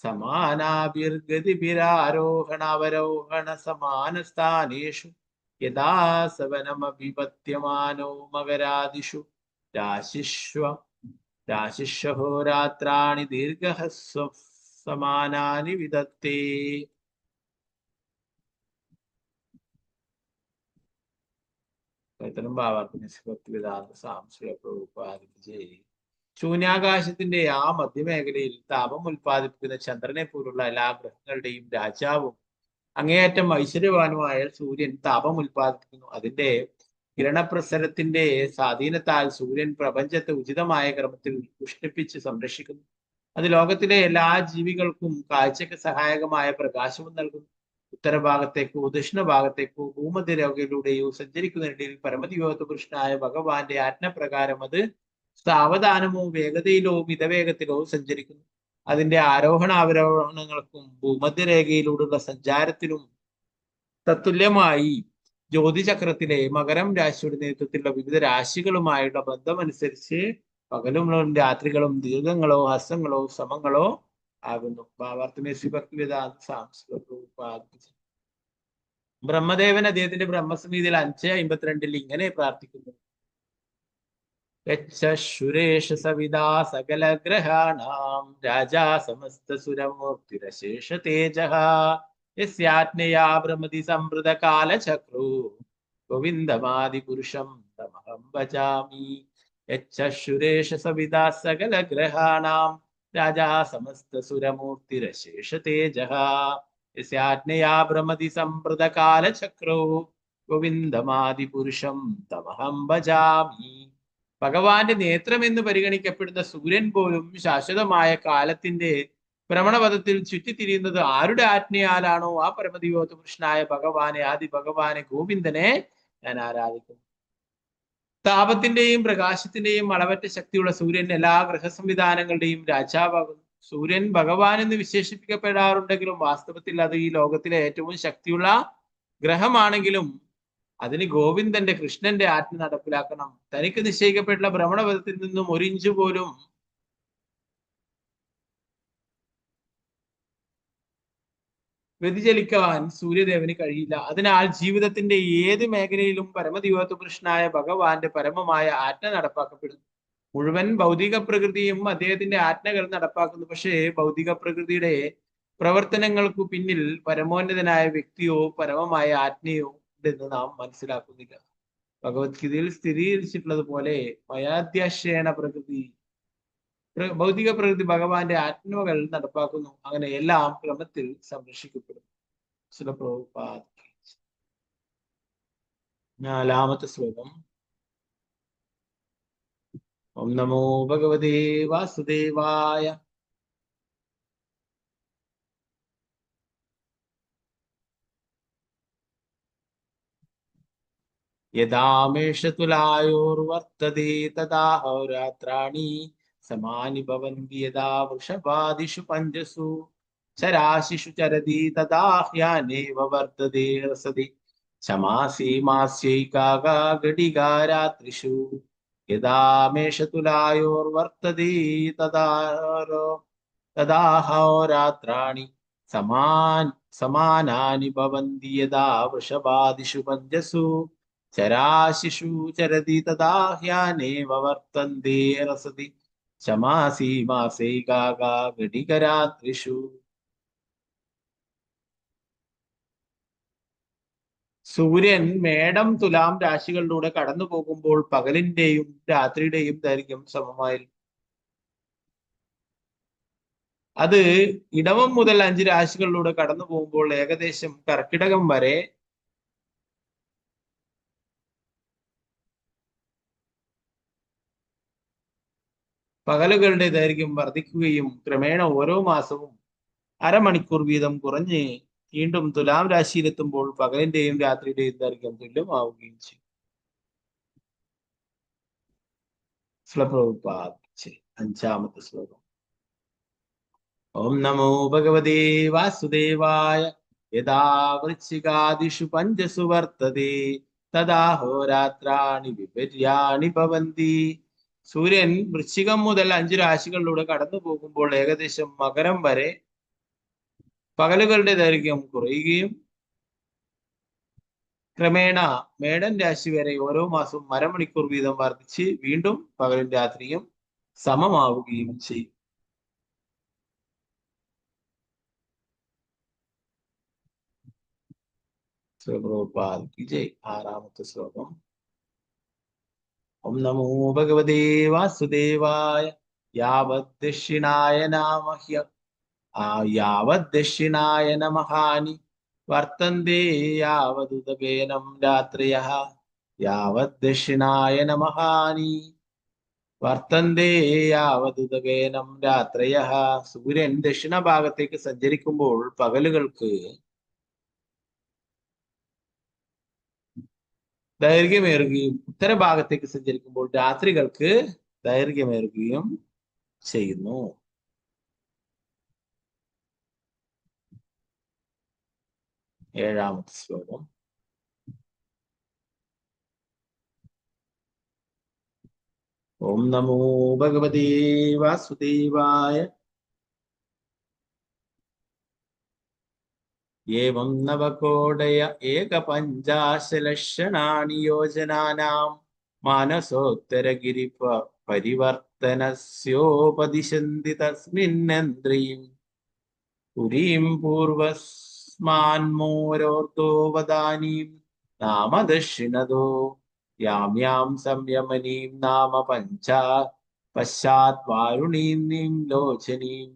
സമാനാഭിർഗതിഭിരാരോഹണാവരോഹണ സമാനസ്ഥാനേഷു യഥാ സവനമഭിപത്യമാനോ മകരാദിഷു രാശിഷ്വഹോരാത്രാണി ദീർഘഹസ്വസമാനാനി വിദത്തേ. ശൂന്യാകാശത്തിന്റെ ആ മധ്യമേഖലയിൽ താപം ഉൽപ്പാദിപ്പിക്കുന്ന ചന്ദ്രനെ പോലുള്ള എല്ലാ ഗ്രഹങ്ങളുടെയും രാജാവും അങ്ങേയറ്റം ഐശ്വര്യവാനുമായ സൂര്യൻ താപം ഉൽപ്പാദിപ്പിക്കുന്നു. അതിന്റെ കിരണപ്രസരത്തിന്റെ സ്വാധീനത്താൽ സൂര്യൻ പ്രപഞ്ചത്തെ ഉചിതമായ ക്രമത്തിൽ ഉഷ്ണിപ്പിച്ച് സംരക്ഷിക്കുന്നു. അത് ലോകത്തിലെ എല്ലാ ജീവികൾക്കും കാഴ്ചയ്ക്ക് സഹായകമായ പ്രകാശവും നൽകുന്നു. ഉത്തരഭാഗത്തേക്കോ ദക്ഷിണഭാഗത്തേക്കോ ഭൂമധ്യരേഖയിലൂടെയോ സഞ്ചരിക്കുന്നതിനിടയിൽ പരമദിവ്യോത്തപുരുഷനായ ഭഗവാന്റെ ആജ്ഞപ്രകാരം അത് സാവധാനമോ വേഗതയിലോ മിതവേഗത്തിലോ സഞ്ചരിക്കുന്നു. അതിന്റെ ആരോഹണാവരോഹണങ്ങൾക്കും ഭൂമധ്യരേഖയിലൂടെയുള്ള സഞ്ചാരത്തിനും തത്തുല്യമായി ജ്യോതിചക്രത്തിലെ മകരം രാശിയുടെ നേതൃത്വത്തിലുള്ള വിവിധ രാശികളുമായുള്ള ബന്ധമനുസരിച്ച് പകലും രാത്രികളും ദീർഘങ്ങളോ ഹസ്രങ്ങളോ സമങ്ങളോ ആകുന്നു. ഭാവാർത്ഥമേ ശ്രീഭക്തിവേദാന്ത സാംസ്കൃതിക. ബ്രഹ്മദേവൻ അദ്ദേഹത്തിന്റെ ബ്രഹ്മസംഹിതയിൽ 5:52 ഇങ്ങനെ പ്രാർത്ഥിക്കുന്നു: യച്ഛുരേഷ സവിതാ സകലഗ്രഹാണാം രാജാ സമസ്തസുരമൂർത്തിരശേഷ തേജഃ യസ്യാജ്ഞയാ ഭ്രമതി സംവൃതകാലചക്രൂ ഗോവിന്ദമാദിപുരുഷം തമഹം ഭജാമി. യച്ഛുരേഷ സവിതാ സകലഗ്രഹാണാം രാജാ സമസ്തസുരമൂർത്തിരശേഷ തേജഃ യസ്യാജ്ഞയാ ഭ്രമതി സംവൃതകാലചക്രൂ ഗോവിന്ദമാദിപുരുഷം തമഹം ഭജാമി. ഭഗവാന്റെ നേത്രം എന്ന് പരിഗണിക്കപ്പെടുന്ന സൂര്യൻ പോലും ശാശ്വതമായ കാലത്തിന്റെ ഭ്രമണപഥത്തിൽ ചുറ്റിത്തിരിയുന്നത് ആരുടെ ആജ്ഞയാലാണോ ആ പരമദിവ്യോത്ത പുരുഷനായ ഭഗവാനെ, ആദി ഭഗവാനെ, ഗോവിന്ദനെ ഞാൻ ആരാധിക്കുന്നു. താപത്തിന്റെയും പ്രകാശത്തിന്റെയും അളവറ്റ ശക്തിയുള്ള സൂര്യൻ എല്ലാ ഗ്രഹ സംവിധാനങ്ങളുടെയും രാജാവാകുന്നു. സൂര്യൻ ഭഗവാൻ എന്ന് വിശേഷിപ്പിക്കപ്പെടാറുണ്ടെങ്കിലും വാസ്തവത്തിൽ അത് ഈ ലോകത്തിലെ ഏറ്റവും ശക്തിയുള്ള ഗ്രഹമാണെങ്കിലും അതിന് ഗോവിന്ദന്റെ, കൃഷ്ണന്റെ ആജ്ഞ നടപ്പിലാക്കണം. തനിക്ക് നിശ്ചയിക്കപ്പെട്ടുള്ള ഭ്രമണപഥത്തിൽ നിന്നും ഒരു ഇഞ്ച് പോലും വ്യതിചലിക്കാൻ സൂര്യദേവന് കഴിയില്ല. അതിനാൽ ജീവിതത്തിന്റെ ഏത് മേഖലയിലും പരമദിവ്യോത്ത പുരുഷനായ ഭഗവാന്റെ പരമമായ ആജ്ഞ നടപ്പാക്കപ്പെടുന്നു. മുഴുവൻ ഭൗതിക പ്രകൃതിയും അദ്ദേഹത്തിന്റെ ആജ്ഞകൾ നടപ്പാക്കുന്നു. പക്ഷേ ഭൗതിക പ്രകൃതിയുടെ പ്രവർത്തനങ്ങൾക്കു പിന്നിൽ പരമോന്നതനായ വ്യക്തിയോ പരമമായ ആജ്ഞയോ ഉണ്ടെന്ന് നാം മനസ്സിലാക്കുന്നില്ല. ഭഗവത്ഗീതയിൽ സ്ഥിരീകരിച്ചിട്ടുള്ളത് പോലെ മയാധ്യാശ്രേണ പ്രകൃതി, ഭൗതിക പ്രകൃതി ഭഗവാന്റെ ആത്മകൾ നടപ്പാക്കുന്നു. അങ്ങനെ എല്ലാം ക്രമത്തിൽ സംരക്ഷിക്കപ്പെടുന്നു. നാലാമത്തെ ശ്ലോകം. ഓം നമോ ഭഗവതേ വാസുദേവായ. യഥാമേഷ തുലായോർവർത്തതേ തഥാ ഹോരാത്രാണി സമാനി ഭവന്തി യഥാ വൃഷഭാദിഷു പഞ്ചസു ചരാശിഷു ചരതി തഥാ ഹ്യാനേവ വർത്തതേ രസതി ചമാസി മാസ്യൈകാകാ ഗടികാരാത്രിഷു യഥാമേഷ തുലായോർവർത്തതേ തഥാ ഹോരാത്രാണി സമാനാനി ഭവന്തി യഥാ വൃഷഭാദിഷു പഞ്ചസു ചരാശിഷു ചരതി തഥാ ഹ്യാനേവ വർത്തന്തേ രസതി ചമാസി മാസൈകാകാ ഗടികരാത്രിഷു. സൂര്യൻ മേടം തുലാം രാശികളിലൂടെ കടന്നു പോകുമ്പോൾ പകലിന്റെയും രാത്രിയുടെയും ദൈർഘ്യം സമമായിരുന്നു. അത് ഇടവം മുതൽ 5 രാശികളിലൂടെ കടന്നു പോകുമ്പോൾ ഏകദേശം കർക്കിടകം വരെ പകലുകളുടെ ദൈർഘ്യം വർദ്ധിക്കുകയും ക്രമേണ ഓരോ മാസവും അരമണിക്കൂർ വീതം കുറഞ്ഞ് വീണ്ടും തുലാം രാശിയിലെത്തുമ്പോൾ പകലിന്റെയും രാത്രിയുടെയും ദൈർഘ്യം തുല്യമാവുകയും ചെയ്യും. അഞ്ചാമത്തെ ശ്ലോകം. ഓം നമോ ഭഗവതേ വാസുദേവായ. യഥാ വൃശ്ചികാദിഷു പഞ്ചസു വർത്തതേ തഥാ ഹോരാത്രാണി വിപര്യാണി ഭവന്തി. സൂര്യൻ വൃശ്ചികം മുതൽ 5 രാശികളിലൂടെ കടന്നു പോകുമ്പോൾ ഏകദേശം മകരം വരെ പകലുകളുടെ ദൈർഘ്യം കുറയുകയും ക്രമേണ മേടൻ രാശി വരെ ഓരോ മാസവും അരമണിക്കൂർ വീതം വർദ്ധിച്ച് വീണ്ടും പകലും രാത്രിയും സമമാവുകയും ചെയ്യും. ആറാമത്തെ ശ്ലോകം. ഓം നമോ ഭഗവതേ വാസുദേവായ. യാവദ്ദക്ഷിണായന മഹാനി വർത്തന്തേ യാവദുദകേനം രാത്രയഃ. യാവദ്ദക്ഷിണായന മഹാനി വർത്തന്തേ യാവദുദകേനം രാത്രയഃ. സൂര്യൻ ദക്ഷിണ ഭാഗത്തേക്ക് സഞ്ചരിക്കുമ്പോൾ പകലുകൾക്ക് ദൈർഘ്യമേറുകയും ഉത്തരഭാഗത്തേക്ക് സഞ്ചരിക്കുമ്പോൾ രാത്രികൾക്ക് ദൈർഘ്യമേറുകയും ചെയ്യുന്നു. ഏഴാമത്തെ ശ്ലോകം. ഓം നമോ ഭഗവതേ വാസുദേവായ. ഏവം നവകോടയ ഏകപഞ്ചാശലക്ഷണാനി യോജനാനാം മാനസോത്തരഗിരി പരിവർത്തനസ്യോപദിശന്തി തസ്മിന്നന്ത്രീം പുരീം പൂർവസ്മാൻമോരോർദ്ധോ വദാനീം നാമ ദക്ഷിണതോ യാം സംയമനീം നാമ പശ്ചാത് വാരുണീം ലോചനീം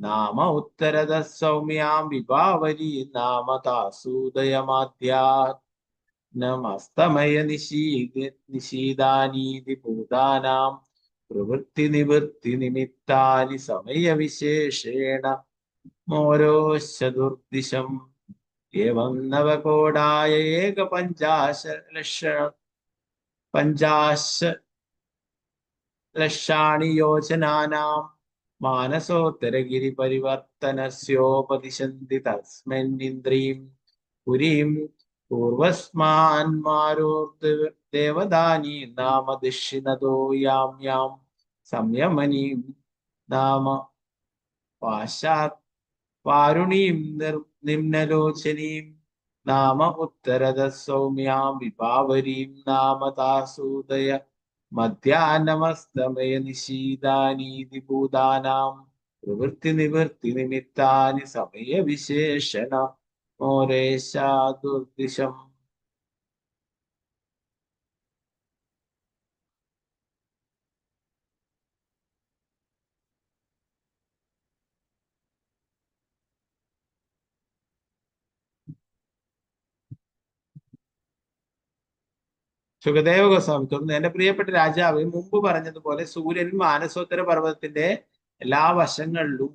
നാമ ഉത്തരത സൗമ്യാം വിഭാവരീം നാമ താസൂദയമാദ്യാത് നമസ്തമയ നിശീദാനീതി ഭൂതാനാം പ്രവൃത്തി നിവൃത്തി നിമിത്താനി സമയവിശേഷേണ മോരോശ്ചതുർദിശം ഏവം നവകോടായ ഏക പഞ്ചാശ യോജനാനാം മാനസോത്തരഗിരി പരിവർത്തനസ്യോപദിശന്തി തസ്മിന്നിന്ദ്രീം പുരീം പൂർവസ്മാൻമാരോർദേവദാനീ നാമ ദക്ഷിണതോ യാം സംയമനീം നാമ പാശാത് വാരുണീം നിമ്നലോചനീം നാമ ഉത്തരത സൗമ്യാം വിഭാവരീം നാമ താസൂദയ മധ്യാനമസ്തമയ നിശീദാനീതി ഭൂതാനാം പ്രവൃത്തി നിവൃത്തി നിമിത്താനി സമയ വിശേഷണ മോരേശാദുർദിശം. സുഖദേവ ഗോസ്വാമി തുടർന്ന്, എന്റെ പ്രിയപ്പെട്ട രാജാവ് മുമ്പ് പറഞ്ഞതുപോലെ സൂര്യൻ മാനസോത്തര പർവ്വതത്തിന്റെ എല്ലാ വശങ്ങളിലും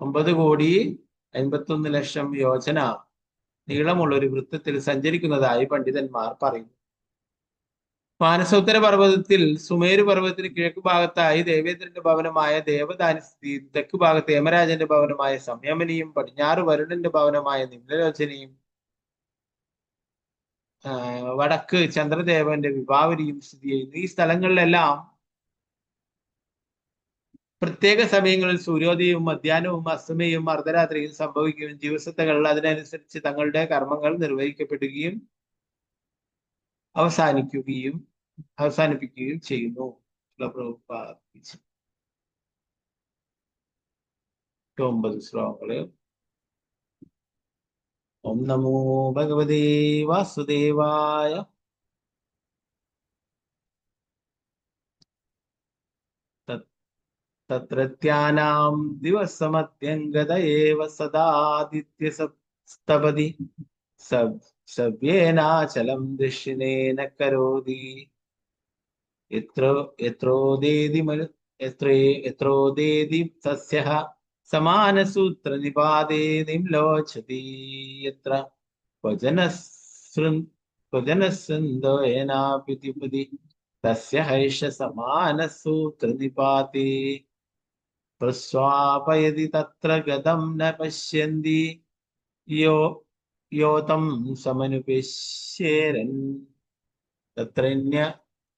9,51,00,000 യോജന നീളമുള്ള ഒരു വൃത്തത്തിൽ സഞ്ചരിക്കുന്നതായി പണ്ഡിതന്മാർ പറയുന്നു. മാനസോത്തര പർവ്വതത്തിൽ സുമേരു പർവ്വതത്തിന് കിഴക്ക് ഭാഗത്തായി ദേവേന്ദ്രന്റെ ഭവനമായ ദേവദാനി സ്ഥിതിയും, തെക്ക് ഭാഗത്ത് യമരാജന്റെ ഭവനമായ സംയമനിയും, പടിഞ്ഞാറ് വരുണന്റെ ഭവനമായ നിമ്നലോചനയും, വടക്ക് ചന്ദ്രദേവന്റെ വിഭാവരിയും സ്ഥിതി ചെയ്യുന്നു. ഈ സ്ഥലങ്ങളിലെല്ലാം പ്രത്യേക സമയങ്ങളിൽ സൂര്യോദയവും മധ്യാഹ്നവും അസ്തമയവും അർദ്ധരാത്രിയും സംഭവിക്കുകയും ജീവസത്തകൾ അതിനനുസരിച്ച് തങ്ങളുടെ കർമ്മങ്ങൾ നിർവഹിക്കപ്പെടുകയും അവസാനിപ്പിക്കുകയും ചെയ്യുന്നു. 9 ശ്ലോകങ്ങള്. ഓം നമോ ഭഗവതേ വാസുദേവായ. തത്രത്യാനാം ദിവസമത്യംഗത ഏവ സദാദിത്യസ്തപതി സവ്യേനാചലം ദക്ഷിണേന കരോതി യത്രോദേതി സസ്യഃ സമാനസൂത്ര നിപാതേ നിംലോചതി യത്ര ക്വജനസ്സൃന്ദോയനാപിതിപതി തസ്യ ഹൈഷ സമാനസൂത്ര നിപാതേ പ്രസ്വാപയതി തത്ര ഗതം ന പശ്യന്തി യോതം സമനുപശ്യേരൻ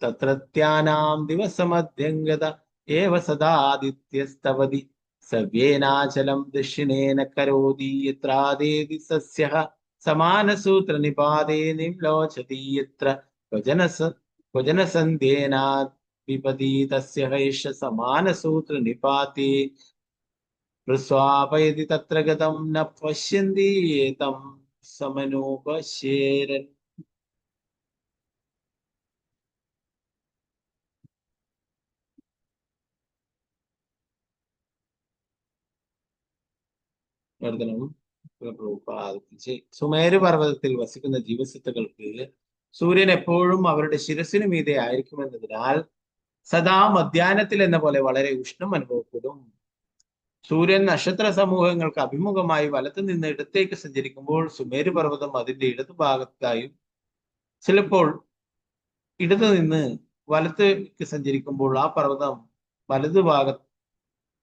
തത്രത്യാനാം ദിവസമധ്യംഗത ഏവ സദാദിത്യസ്തവതി സവ്യേനാചലം ദക്ഷിണേന കരോതി യത്രാദേതി സസ്യഃ സമാനസൂത്ര നിപാതേ നിംലോചതി യത്ര ക്വജനസന്ധ്യേനാ വിപതി തസ്യ ഹൈഷ സമാനസൂത്ര നിപാതേ പ്രസ്വാപയതി തത്ര ഗതം ന പശ്യന്തി ഏതം സമനുപശ്യേരൻ. സുമേരു പർവ്വതത്തിൽ വസിക്കുന്ന ജീവസത്തകൾക്ക് സൂര്യൻ എപ്പോഴും അവരുടെ ശിരസിനു മീതെ ആയിരിക്കുമെന്നതിനാൽ സദാ മധ്യാഹ്നത്തിൽ എന്ന പോലെ വളരെ ഉഷ്ണം അനുഭവപ്പെടും. സൂര്യൻ നക്ഷത്ര സമൂഹങ്ങൾക്ക് അഭിമുഖമായി വലത്തു നിന്ന് ഇടത്തേക്ക് സഞ്ചരിക്കുമ്പോൾ സുമേരു പർവ്വതം അതിന്റെ ഇടതുഭാഗത്തായും ചിലപ്പോൾ ഇടതു നിന്ന് വലത്തേക്ക് സഞ്ചരിക്കുമ്പോൾ ആ പർവ്വതം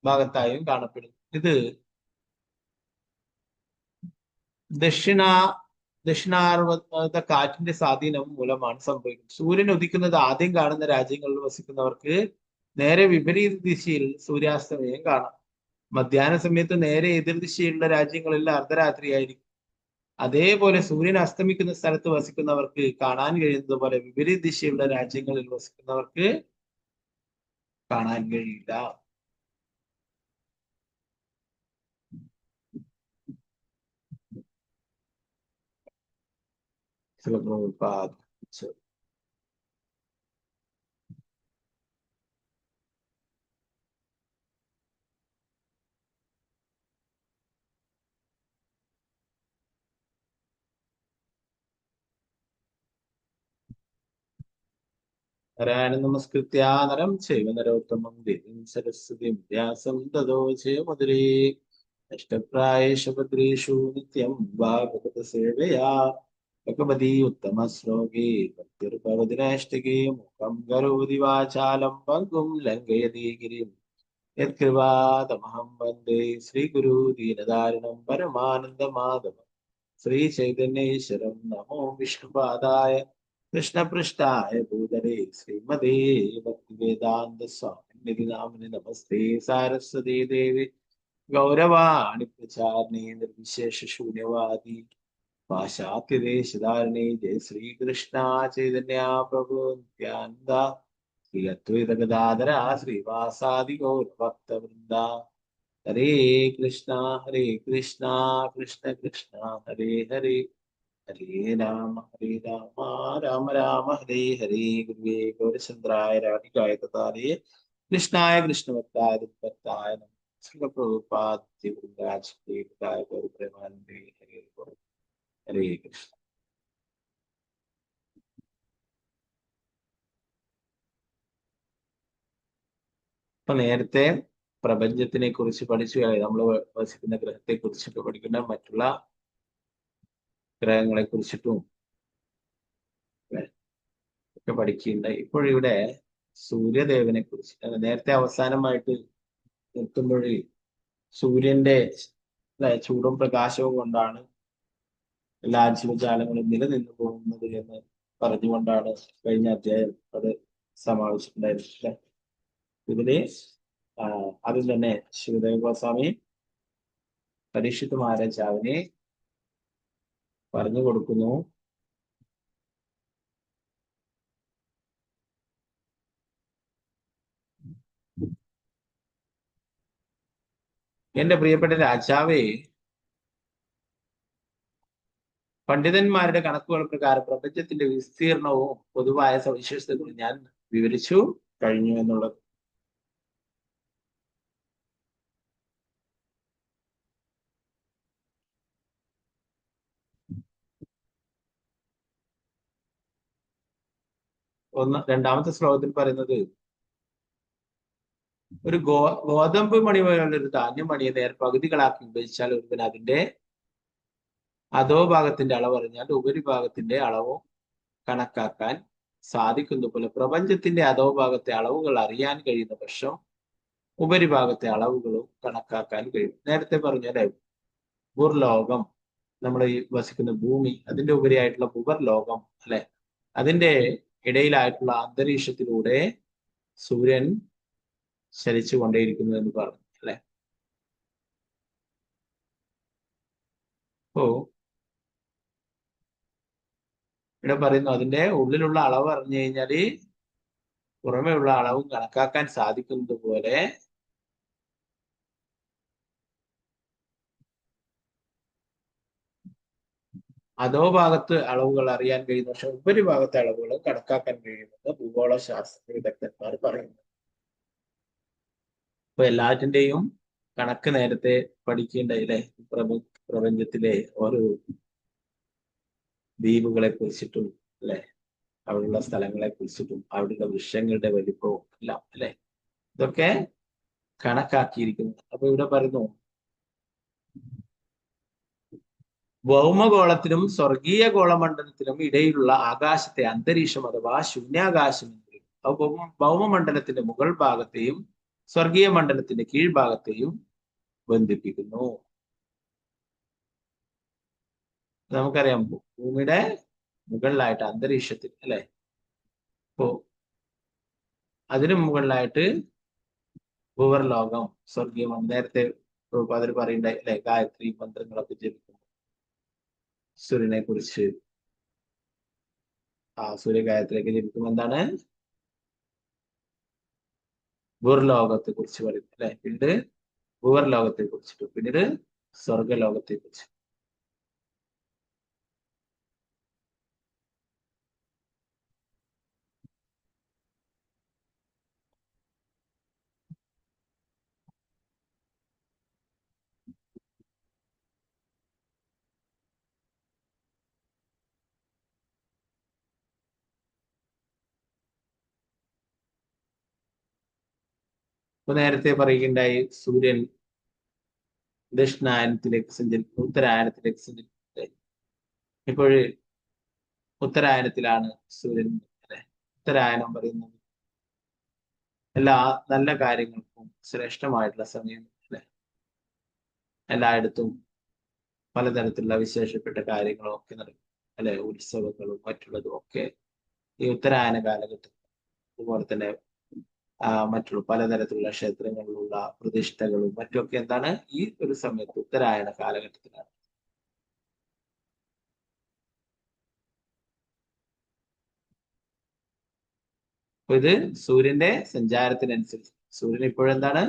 ഭാഗത്തായും കാണപ്പെടുന്നു. ഇത് ദക്ഷിണാർവത കാറ്റിന്റെ സ്വാധീനം മൂലമാണ് സംഭവിക്കുന്നത്. സൂര്യൻ ഉദിക്കുന്നത് ആദ്യം കാണുന്ന രാജ്യങ്ങളിൽ വസിക്കുന്നവർക്ക് നേരെ വിപരീത ദിശയിൽ സൂര്യാസ്തമയം കാണാം. മധ്യാഹ്ന സമയത്ത് നേരെ എതിർദിശയിലുള്ള രാജ്യങ്ങളിൽ അർദ്ധരാത്രിയായിരിക്കും. അതേപോലെ സൂര്യൻ അസ്തമിക്കുന്ന സ്ഥലത്ത് വസിക്കുന്നവർക്ക് കാണാൻ കഴിയുന്നത് പോലെ വിപരീത ദിശയുള്ള രാജ്യങ്ങളിൽ വസിക്കുന്നവർക്ക് കാണാൻ കഴിയില്ല. ശിവപ്രഭുപാദ്. നരായണം നമസ്കൃത്യ നരം ചൈവ നരോത്തമം ദേവീം സരസ്വതീം വ്യാസം തതോ ജയമുദരേ അഷ്ടപ്രായേഷു ഭദ്രേഷു നിത്യം ഭാഗവത സേവയാ ഭഗവതി ഉത്തമ ശ്ലോകേ ഭക്തിർഭവതിനഷ്ടകേ മുഖം കരോതി വാചാലം പങ്കും ലംഘയതി ഗിരിം യത്കൃപാതമഹം വന്ദേ ശ്രീഗുരു ദീനദാരിണം പരമാനന്ദമാധവം ശ്രീചൈതന്യേശ്വരം. നമോ വിഷ്ണുപാദായ കൃഷ്ണപൃഷ്ഠായ ഭൂതലേ ശ്രീമതേ ഭക്തിവേദാന്ത സ്വാമിനിധി നാമിനി നമസ്തേ സാരസ്വതീ ദേവി ഗൗരവാണി പ്രചാരണേ നിർവിശേഷ ശൂന്യവാദി പാശ്ചാത്യദേശധാരണേ. ജയ ശ്രീകൃഷ്ണ ചൈതന്യ പ്രഭു നിത്യാനന്ദ ശ്രീ അദ്വൈത ഗദാധര ശ്രീവാസാദി ഗൗരഭക്തവൃന്ദ. ഹരേ കൃഷ്ണ കൃഷ്ണ കൃഷ്ണ ഹരേ ഹരേ ഹരേ രാമ രാമ രാമ ഹരേ ഹരേ. ഗുരുവേ ഗൗരചന്ദ്രായ രാധികായ തഥാരേ കൃഷ്ണായ കൃഷ്ണഭക്തായ ഭക്തായ ശ്രീപ്രഭുപാദായ ഗൗരപ്രേമാനന്ദേ. ഹരേ കൃഷ്ണ. അപ്പൊ നേരത്തെ പ്രപഞ്ചത്തിനെ കുറിച്ച് പഠിച്ചു. നമ്മൾ വസിക്കുന്ന ഗ്രഹത്തെ കുറിച്ചിട്ട് പഠിക്കുന്ന മറ്റുള്ള ഗ്രഹങ്ങളെ കുറിച്ചിട്ടും ഒക്കെ പഠിക്കുകയുണ്ടായി. ഇപ്പോഴിവിടെ സൂര്യദേവനെ കുറിച്ച് നേരത്തെ അവസാനമായിട്ട് നിർത്തുമ്പോൾ സൂര്യന്റെ ചൂടും പ്രകാശവും കൊണ്ടാണ് എല്ലാ ജീവജാലങ്ങളും നിലനിന്നു പോകുന്നത് എന്ന് പറഞ്ഞുകൊണ്ടാണ് കഴിഞ്ഞ അധ്യായം അത് സമാപിച്ചിട്ടുണ്ടായിരുന്നത്. ഇതില് അതിൽ തന്നെ ശിവദേവ ഗോസ്വാമി പരീക്ഷിത് മഹാരാജാവിനെ പറഞ്ഞു കൊടുക്കുന്നു. എന്റെ പ്രിയപ്പെട്ട രാജാവേ, പണ്ഡിതന്മാരുടെ കണക്കുകൾ പ്രകാരം പ്രപഞ്ചത്തിന്റെ വിസ്തീർണവും പൊതുവായ സവിശേഷതകളും ഞാൻ വിവരിച്ചു കഴിഞ്ഞു എന്നുള്ളത്. രണ്ടാമത്തെ ശ്ലോകത്തിൽ പറയുന്നത് ഒരു ഗോതമ്പ് മണി പോലുള്ള ഒരു ധാന്യമണിയെ നേർപകുതികളാക്കി വിഭജിച്ചാൽ ഒരുവൻ അതിന്റെ അധോഭാഗത്തിന്റെ അളവ് അറിഞ്ഞാൽ ഉപരിഭാഗത്തിന്റെ അളവും കണക്കാക്കാൻ സാധിക്കുന്ന പോലെ പ്രപഞ്ചത്തിന്റെ അധോഭാഗത്തെ അളവുകൾ അറിയാൻ കഴിയുന്ന പക്ഷം ഉപരിഭാഗത്തെ അളവുകളും കണക്കാക്കാൻ കഴിയും. നേരത്തെ പറഞ്ഞാലേ ഭൂർലോകം, നമ്മൾ ഈ വസിക്കുന്ന ഭൂമി, അതിന്റെ ഉപരിയായിട്ടുള്ള ഭൂവർലോകം അല്ലെ, അതിന്റെ ഇടയിലായിട്ടുള്ള അന്തരീക്ഷത്തിലൂടെ സൂര്യൻ ചലിച്ചു കൊണ്ടേയിരിക്കുന്നു എന്ന് പറഞ്ഞു അല്ലെ. അപ്പോ ഇവിടെ പറയുന്നു അതിന്റെ ഉള്ളിലുള്ള അളവ് അറിഞ്ഞു കഴിഞ്ഞാല് പുറമേയുള്ള അളവും കണക്കാക്കാൻ സാധിക്കുന്നത് പോലെ അധോഭാഗത്ത് അളവുകൾ അറിയാൻ കഴിയുന്ന പക്ഷെ ഉപരിഭാഗത്തെ അളവുകൾ കണക്കാക്കാൻ കഴിയുമെന്ന് ഭൂഗോള ശാസ്ത്ര വിദഗ്ധന്മാർ പറയുന്നു. അപ്പൊ എല്ലാറ്റിന്റെയും കണക്ക് നേരത്തെ പഠിക്കേണ്ടതില്ലേ, പ്രപഞ്ചത്തിലെ ഓരോ ദ്വീപുകളെ കുറിച്ചിട്ടും അല്ലെ, അവിടെയുള്ള സ്ഥലങ്ങളെ കുറിച്ചിട്ടും അവിടെയുള്ള വൃക്ഷങ്ങളുടെ വലിപ്പവും എല്ലാം അല്ലെ, ഇതൊക്കെ കണക്കാക്കിയിരിക്കുന്നു. അപ്പൊ ഇവിടെ പറയുന്നു ഭൗമഗോളത്തിനും സ്വർഗീയ ഗോളമണ്ഡലത്തിനും ഇടയിലുള്ള ആകാശത്തെ അന്തരീക്ഷം അഥവാ ശൂന്യാകാശം എന്ന് പറയും. അപ്പൊ ഭൗമമണ്ഡലത്തിന്റെ മുകൾ ഭാഗത്തെയും സ്വർഗീയ മണ്ഡലത്തിന്റെ കീഴ്ഭാഗത്തെയും ബന്ധിപ്പിക്കുന്നു. നമുക്കറിയാം ഭൂമിയുടെ മുകളിലായിട്ട് അന്തരീക്ഷത്തിൽ അല്ലെ, അപ്പോ അതിനു മുകളിലായിട്ട് ഭൂവർലോകം, സ്വർഗീയ നേരത്തെ അതിൽ പറയണ്ടായി അല്ലെ, ഗായത്രി മന്ത്രങ്ങളൊക്കെ ജപിക്കുന്നു. സൂര്യനെ കുറിച്ച് സൂര്യകായത്തിലേക്ക് ലഭിക്കും. എന്താണ്? ഭൂർലോകത്തെ കുറിച്ച് പറയും അല്ലെ. പിന്നീട് ഭൂവർലോകത്തെ കുറിച്ചിട്ട്, പിന്നീട് സ്വർഗലോകത്തെ കുറിച്ച്. ഇപ്പൊ നേരത്തെ പറയുകയുണ്ടായി സൂര്യൻ ദക്ഷിണായനത്തിലേക്ക് സഞ്ചരിക്കും, ഉത്തരായനത്തിലേക്ക് സഞ്ചരിക്കും. ഇപ്പോൾ ഉത്തരായനത്തിലാണ് സൂര്യൻ അല്ലെ. ഉത്തരായനം പറയുന്നത് എല്ലാ നല്ല കാര്യങ്ങൾക്കും ശ്രേഷ്ഠമായിട്ടുള്ള സമയം അല്ലെ. എല്ലായിടത്തും പലതരത്തിലുള്ള വിശേഷപ്പെട്ട കാര്യങ്ങളും ഒക്കെ നടക്കും അല്ലെ. ഉത്സവങ്ങളും മറ്റുള്ളതും ഒക്കെ ഈ ഉത്തരായന കാലഘട്ടത്തിൽ. അതുപോലെ തന്നെ മറ്റുള്ള പലതരത്തിലുള്ള ക്ഷേത്രങ്ങളിലുള്ള പ്രതിഷ്ഠകളും മറ്റുമൊക്കെ എന്താണ് ഈ ഒരു സമയത്ത് ഉത്തരായണ കാലഘട്ടത്തിലാണ്. അപ്പൊ ഇത് സൂര്യന്റെ സഞ്ചാരത്തിനനുസരിച്ച് സൂര്യൻ ഇപ്പോഴെന്താണ്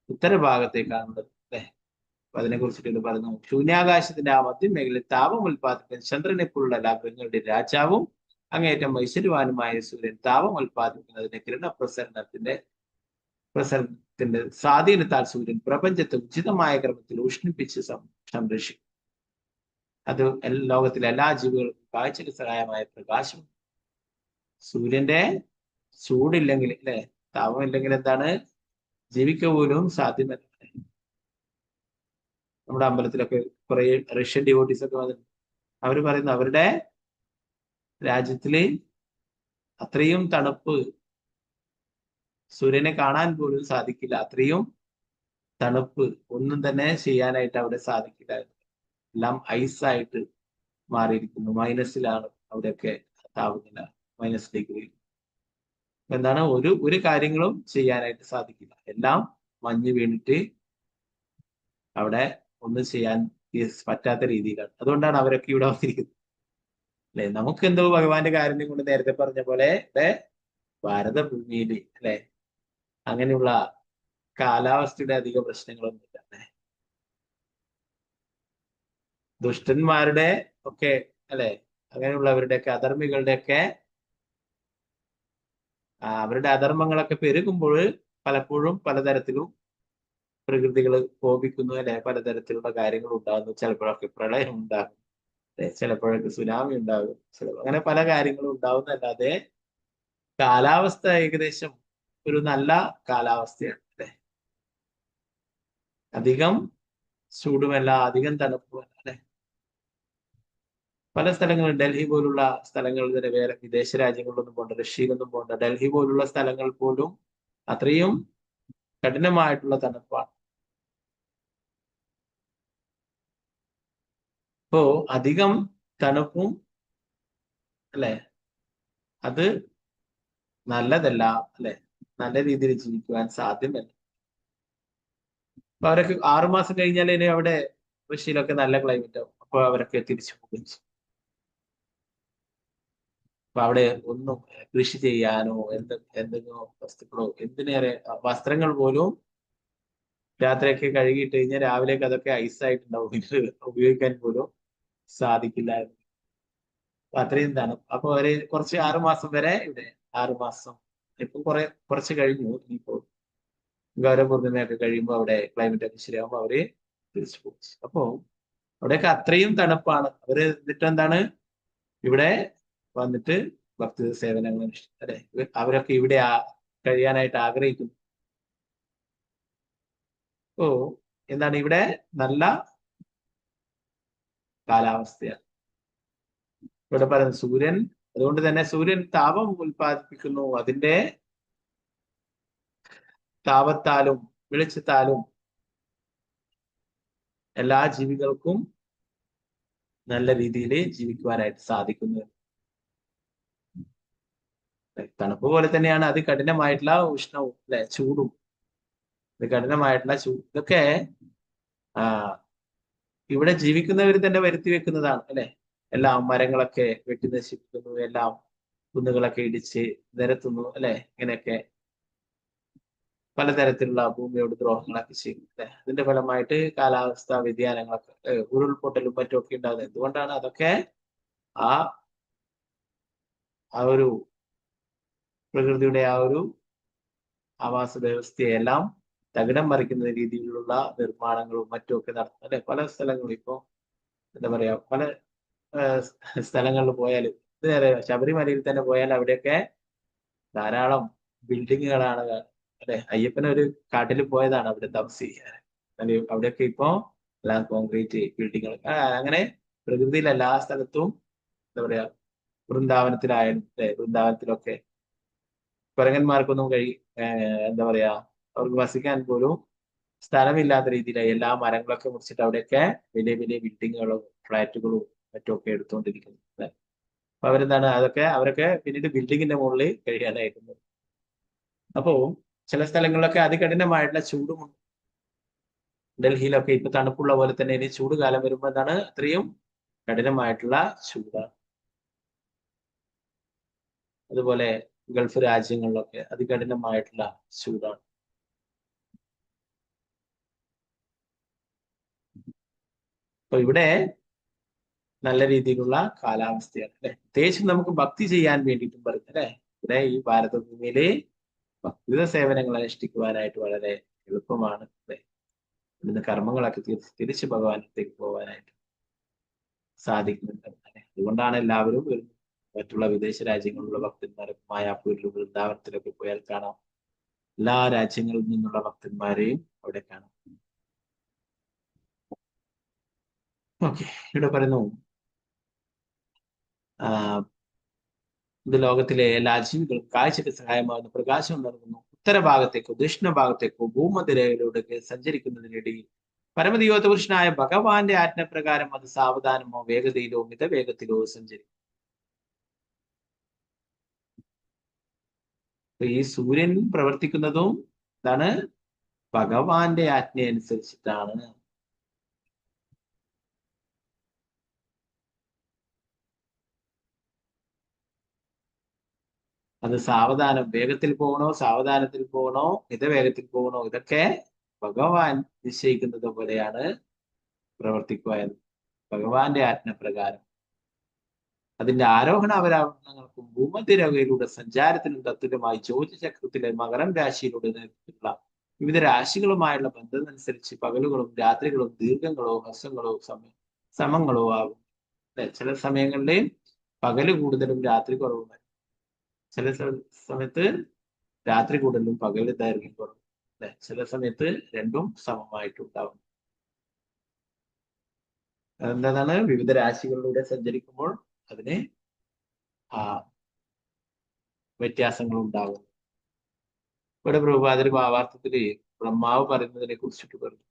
ഉത്തരഭാഗത്തേക്കാണുള്ളത് അല്ലെ. അപ്പൊ അതിനെ കുറിച്ചിട്ട് പറഞ്ഞു, ശൂന്യാകാശത്തിന്റെ ആ മധ്യ മേഖലയിൽ താപം ഉൽപ്പാദിപ്പിക്കുന്ന ചന്ദ്രനെ പോലുള്ള ലാഭങ്ങളുടെ രാജാവും അങ്ങേയറ്റം ഐശ്വര്യവാനുമായ സൂര്യൻ താപം ഉൽപ്പാദിപ്പിക്കുന്നതിന്റെ കിരണപ്രസരണത്തിന്റെ സ്വാധീനത്താൽ സൂര്യൻ പ്രപഞ്ചത്തെ ഉചിതമായ ക്രമത്തിൽ ഉഷ്ണിപ്പിച്ച് സംരക്ഷിക്കും. അത് ലോകത്തിലെ എല്ലാ ജീവികൾക്കും കാഴ്ചയ്ക്ക് സഹായമായ പ്രകാശം. സൂര്യന്റെ ചൂടില്ലെങ്കിൽ അല്ലെ, താപമില്ലെങ്കിൽ എന്താണ് ജീവിക്കുക പോലും സാധ്യമല്ല. നമ്മുടെ അമ്പലത്തിലൊക്കെ കുറെ റഷ്യൻ ഡിവോട്ടീസ് ഒക്കെ വന്നിട്ട് അവർ പറയുന്നു അവരുടെ രാജ്യത്തില് അത്രയും തണുപ്പ് സൂര്യനെ കാണാൻ പോലും സാധിക്കില്ല. അത്രയും തണുപ്പ് ഒന്നും തന്നെ ചെയ്യാനായിട്ട് അവിടെ സാധിക്കില്ല. എല്ലാം ഐസായിട്ട് മാറിയിരിക്കുന്നു. മൈനസിലാണ് അവിടെയൊക്കെ താപനില, -ഡിഗ്രി. എന്താണ് ഒരു കാര്യങ്ങളും ചെയ്യാനായിട്ട് സാധിക്കില്ല. എല്ലാം മഞ്ഞ് വീണിട്ട് അവിടെ ഒന്നും ചെയ്യാൻ പറ്റാത്ത രീതിയിലാണ്. അതുകൊണ്ടാണ് അവരൊക്കെ ഇവിടെ വന്നിരിക്കുന്നത് അല്ലെ. നമുക്ക് എന്തോ ഭഗവാന്റെ കാരുണ്യം കൊണ്ട് നേരത്തെ പറഞ്ഞ പോലെ ഇവിടെ ഭാരതഭൂമിയിൽ അല്ലെ അങ്ങനെയുള്ള കാലാവസ്ഥയുടെ അധിക പ്രശ്നങ്ങളൊന്നുമില്ല അല്ലെ. ദുഷ്ടന്മാരുടെ ഒക്കെ അല്ലെ, അങ്ങനെയുള്ളവരുടെയൊക്കെ അധർമ്മികളുടെയൊക്കെ അവരുടെ അധർമ്മങ്ങളൊക്കെ പെരുകുമ്പോൾ പലപ്പോഴും പലതരത്തിലും പ്രകൃതികൾ കോപിക്കുന്നു അല്ലെ. പലതരത്തിലുള്ള കാര്യങ്ങൾ ഉണ്ടാകുന്നു. ചിലപ്പോഴൊക്കെ പ്രളയം ഉണ്ടാകും അല്ലെ, ചിലപ്പോഴൊക്കെ സുനാമി ഉണ്ടാകും, അങ്ങനെ പല കാര്യങ്ങളും ഉണ്ടാവുന്നല്ലാതെ കാലാവസ്ഥ ഏകദേശം ഒരു നല്ല കാലാവസ്ഥയാണ് അല്ലെ. അധികം ചൂടുമല്ല, അധികം തണുപ്പുമല്ല അല്ലെ. പല സ്ഥലങ്ങളും ഡൽഹി പോലുള്ള സ്ഥലങ്ങളിൽ തന്നെ വേറെ വിദേശ രാജ്യങ്ങളിലൊന്നും പോകണ്ട, റഷ്യയിലൊന്നും പോകണ്ട, ഡൽഹി പോലുള്ള സ്ഥലങ്ങൾ പോലും അത്രയും കഠിനമായിട്ടുള്ള തണുപ്പാണ്. അപ്പോ അധികം തണുപ്പും അല്ലെ അത് നല്ലതല്ല അല്ലെ, നല്ല രീതിയിൽ ജീവിക്കുവാൻ സാധ്യമല്ല. അപ്പൊ അവരൊക്കെ 6 മാസം കഴിഞ്ഞാൽ ഇനി അവിടെ റഷ്യയിലൊക്കെ നല്ല ക്ലൈമറ്റ് ആവും. അപ്പൊ അവരൊക്കെ തിരിച്ചു പോകും. അപ്പൊ അവിടെ ഒന്നും കൃഷി ചെയ്യാനോ എന്തെങ്കിലും വസ്തുക്കളോ എന്തിനേറെ വസ്ത്രങ്ങൾ പോലും രാത്രിയൊക്കെ കഴുകിയിട്ട് കഴിഞ്ഞാൽ രാവിലേക്ക് അതൊക്കെ ഐസായിട്ടുണ്ടാവും. ഇത് ഉപയോഗിക്കാൻ പോലും സാധിക്കില്ലായിരുന്നു. അപ്പൊ അത്രയും തണുപ്പ്. അപ്പൊ അവര് കുറച്ച് 6 മാസം വരെ ഇവിടെ 6 മാസം ഇപ്പൊ കുറച്ച് കഴിഞ്ഞു. ഇനിയിപ്പോ ഗൗരവപൂർണിമയൊക്കെ കഴിയുമ്പോൾ അവിടെ ക്ലൈമറ്റ് ഒക്കെ ശരിയാകുമ്പോൾ അവര് തിരിച്ചു പോകും. അപ്പോ അവിടെയൊക്കെ അത്രയും തണുപ്പാണ്. അവര് എന്നിട്ട് എന്താണ് ഇവിടെ വന്നിട്ട് ഭക്തി സേവനങ്ങൾ അല്ലെ, അവരൊക്കെ ഇവിടെ കഴിയാനായിട്ട് ആഗ്രഹിക്കുന്നു. ഓ എന്താണ് ഇവിടെ നല്ല കാലാവസ്ഥയാണ്. ഇവിടെ പറയുന്നത് സൂര്യൻ, അതുകൊണ്ട് തന്നെ സൂര്യൻ താപം ഉൽപ്പാദിപ്പിക്കുന്നു. അതിന്റെ താപത്താലും വെളിച്ചത്താലും എല്ലാ ജീവികൾക്കും നല്ല രീതിയിൽ ജീവിക്കുവാനായിട്ട് സാധിക്കുന്നു. തണുപ്പ് പോലെ തന്നെയാണ് അത് കഠിനമായിട്ടുള്ള ഉഷ്ണവും അല്ലെ, ചൂടും. ഇത് കഠിനമായിട്ടുള്ള ചൂട്, ഇതൊക്കെ ഇവിടെ ജീവിക്കുന്നവർ തന്നെ വരുത്തി വെക്കുന്നതാണ് അല്ലെ. എല്ലാം മരങ്ങളൊക്കെ വെട്ടി നശിപ്പിക്കുന്നു, എല്ലാം കുന്നുകളൊക്കെ ഇടിച്ച് നിരത്തുന്നു അല്ലെ. ഇങ്ങനെയൊക്കെ പലതരത്തിലുള്ള ഭൂമിയോട് ദ്രോഹങ്ങളൊക്കെ ചെയ്യും അല്ലെ. അതിന്റെ ഫലമായിട്ട് കാലാവസ്ഥാ വ്യതിയാനങ്ങളൊക്കെ ഉരുൾപൊട്ടലും മറ്റുമൊക്കെ ഉണ്ടാകുന്നത് എന്തുകൊണ്ടാണ്? അതൊക്കെ ആ ഒരു പ്രകൃതിയുടെ ആ ഒരു ആവാസ വ്യവസ്ഥയെല്ലാം തകിടം മറിക്കുന്ന രീതിയിലുള്ള നിർമ്മാണങ്ങളും മറ്റുമൊക്കെ നടത്തുന്നത് അല്ലെ. പല സ്ഥലങ്ങളും ഇപ്പോ എന്താ പറയാ, പല സ്ഥലങ്ങളിൽ പോയാലും നേരെ ശബരിമലയിൽ തന്നെ പോയാൽ അവിടെയൊക്കെ ധാരാളം ബിൽഡിങ്ങുകളാണ് അല്ലെ. അയ്യപ്പനൊരു കാട്ടിൽ പോയതാണ് അവിടെ താമസിക്കാൻ. അവിടെയൊക്കെ ഇപ്പോ എല്ലാം കോൺക്രീറ്റ് ബിൽഡിങ്ങുകൾ. അങ്ങനെ പ്രകൃതിയിൽ എല്ലാ സ്ഥലത്തും എന്താ പറയാ, വൃന്ദാവനത്തിലായാലും അല്ലെ, വൃന്ദാവനത്തിലൊക്കെ കുരങ്ങന്മാർക്കൊന്നും എന്താ പറയാ, അവർക്ക് വസിക്കാൻ പോലും സ്ഥലമില്ലാത്ത രീതിയിലായി എല്ലാ മരങ്ങളൊക്കെ മുറിച്ചിട്ട് അവിടെയൊക്കെ വലിയ വലിയ ബിൽഡിങ്ങുകളും ഫ്ലാറ്റുകളും മറ്റുമൊക്കെ എടുത്തുകൊണ്ടിരിക്കുന്നത് അല്ലെ. അപ്പൊ അവരെന്താണ്, അവരൊക്കെ പിന്നീട് ബിൽഡിങ്ങിന്റെ മുകളിൽ കഴിയാനായിരുന്നു. അപ്പോ ചില സ്ഥലങ്ങളിലൊക്കെ അതികഠിനമായിട്ടുള്ള ചൂടുമുണ്ട്. ഡൽഹിയിലൊക്കെ ഇപ്പൊ തണുപ്പുള്ള പോലെ തന്നെ ഇനി ചൂട് കാലം വരുമ്പോൾ എന്താണ്, അത്രയും കഠിനമായിട്ടുള്ള ചൂടാണ്. അതുപോലെ ഗൾഫ് രാജ്യങ്ങളിലൊക്കെ അതികഠിനമായിട്ടുള്ള ചൂടാണ്. അപ്പൊ ഇവിടെ നല്ല രീതിയിലുള്ള കാലാവസ്ഥയാണ് അല്ലെ. പ്രത്യേകിച്ച് നമുക്ക് ഭക്തി ചെയ്യാൻ വേണ്ടിയിട്ടും പറയും അല്ലെ. ഇവിടെ ഈ ഭാരതഭൂമിയിലെ ഭക്തിത സേവനങ്ങൾ അനുഷ്ഠിക്കുവാനായിട്ട് വളരെ എളുപ്പമാണ് അല്ലെ. ഇന്ന് കർമ്മങ്ങളൊക്കെ തിരിച്ച് ഭഗവാനത്തേക്ക് പോകാനായിട്ട് സാധിക്കുന്നുണ്ട് അല്ലെ. അതുകൊണ്ടാണ് എല്ലാവരും വരുന്നത്. മറ്റുള്ള വിദേശ രാജ്യങ്ങളിലുള്ള ഭക്തന്മാരൊക്കെ മായാപൂരിലും വൃന്ദാവനത്തിലൊക്കെ പോയാൽ കാണാം. എല്ലാ രാജ്യങ്ങളിൽ നിന്നുള്ള ഭക്തന്മാരെയും അവിടെ കാണാം. ഓക്കെ, ഇവിടെ പറയുന്നു ഇത് ലോകത്തിലെ എല്ലാ ജീവികളും കാഴ്ചയ്ക്ക് സഹായമാകുന്ന പ്രകാശം നൽകുന്നു. ഉത്തരഭാഗത്തേക്കോ ദക്ഷിണഭാഗത്തേക്കോ ഭൂമധ്യരേഖയിലൂടെ സഞ്ചരിക്കുന്നതിനിടയിൽ പരമദിവ്യ പുരുഷനായ ഭഗവാന്റെ ആജ്ഞപ്രകാരം അത് സാവധാനമോ വേഗതയിലോ മിതവേഗത്തിലോ സഞ്ചരിക്കും. ഈ സൂര്യൻ പ്രവർത്തിക്കുന്നതും എന്താണ്, ഭഗവാന്റെ ആജ്ഞ അനുസരിച്ചിട്ടാണ്. അത് സാവധാനം വേഗത്തിൽ പോകണോ, സാവധാനത്തിൽ പോകണോ, മിതവേഗത്തിൽ പോകണോ, ഇതൊക്കെ ഭഗവാൻ നിശ്ചയിക്കുന്നത് പോലെയാണ് പ്രവർത്തിക്കുവാൻ. ഭഗവാന്റെ ആജ്ഞപ്രകാരം അതിന്റെ ആരോഹണ അവരോഹണങ്ങൾക്കും ഭൂമധ്യരേഖയിലൂടെ സഞ്ചാരത്തിനും തത്തുല്യമായി ജ്യോതിചക്രത്തിലെ മകരം രാശിയിലൂടെ നേരിട്ടുള്ള വിവിധ രാശികളുമായുള്ള ബന്ധമനുസരിച്ച് പകലുകളും രാത്രികളും ദീർഘങ്ങളോ ഹ്രസ്വങ്ങളോ സമങ്ങളോ ആകും അല്ലെ. ചില സമയങ്ങളിൽ പകല് കൂടുതലും രാത്രി കുറവുമായി, ചില സമയത്ത് രാത്രി കൂടുതലും പകല് ദൈർഘ്യം കുറവും അല്ലെ. ചില സമയത്ത് രണ്ടും സമമായിട്ടുണ്ടാവും. അതെന്താണ്, വിവിധ രാശികളിലൂടെ സഞ്ചരിക്കുമ്പോൾ അതിന് വ്യത്യാസങ്ങൾ ഉണ്ടാകും. ഇവിടെ പ്രഭുപാദര് ഭാവാർത്ഥത്തില് ബ്രഹ്മാവ് പറയുന്നതിനെ കുറിച്ചിട്ട് പറഞ്ഞു.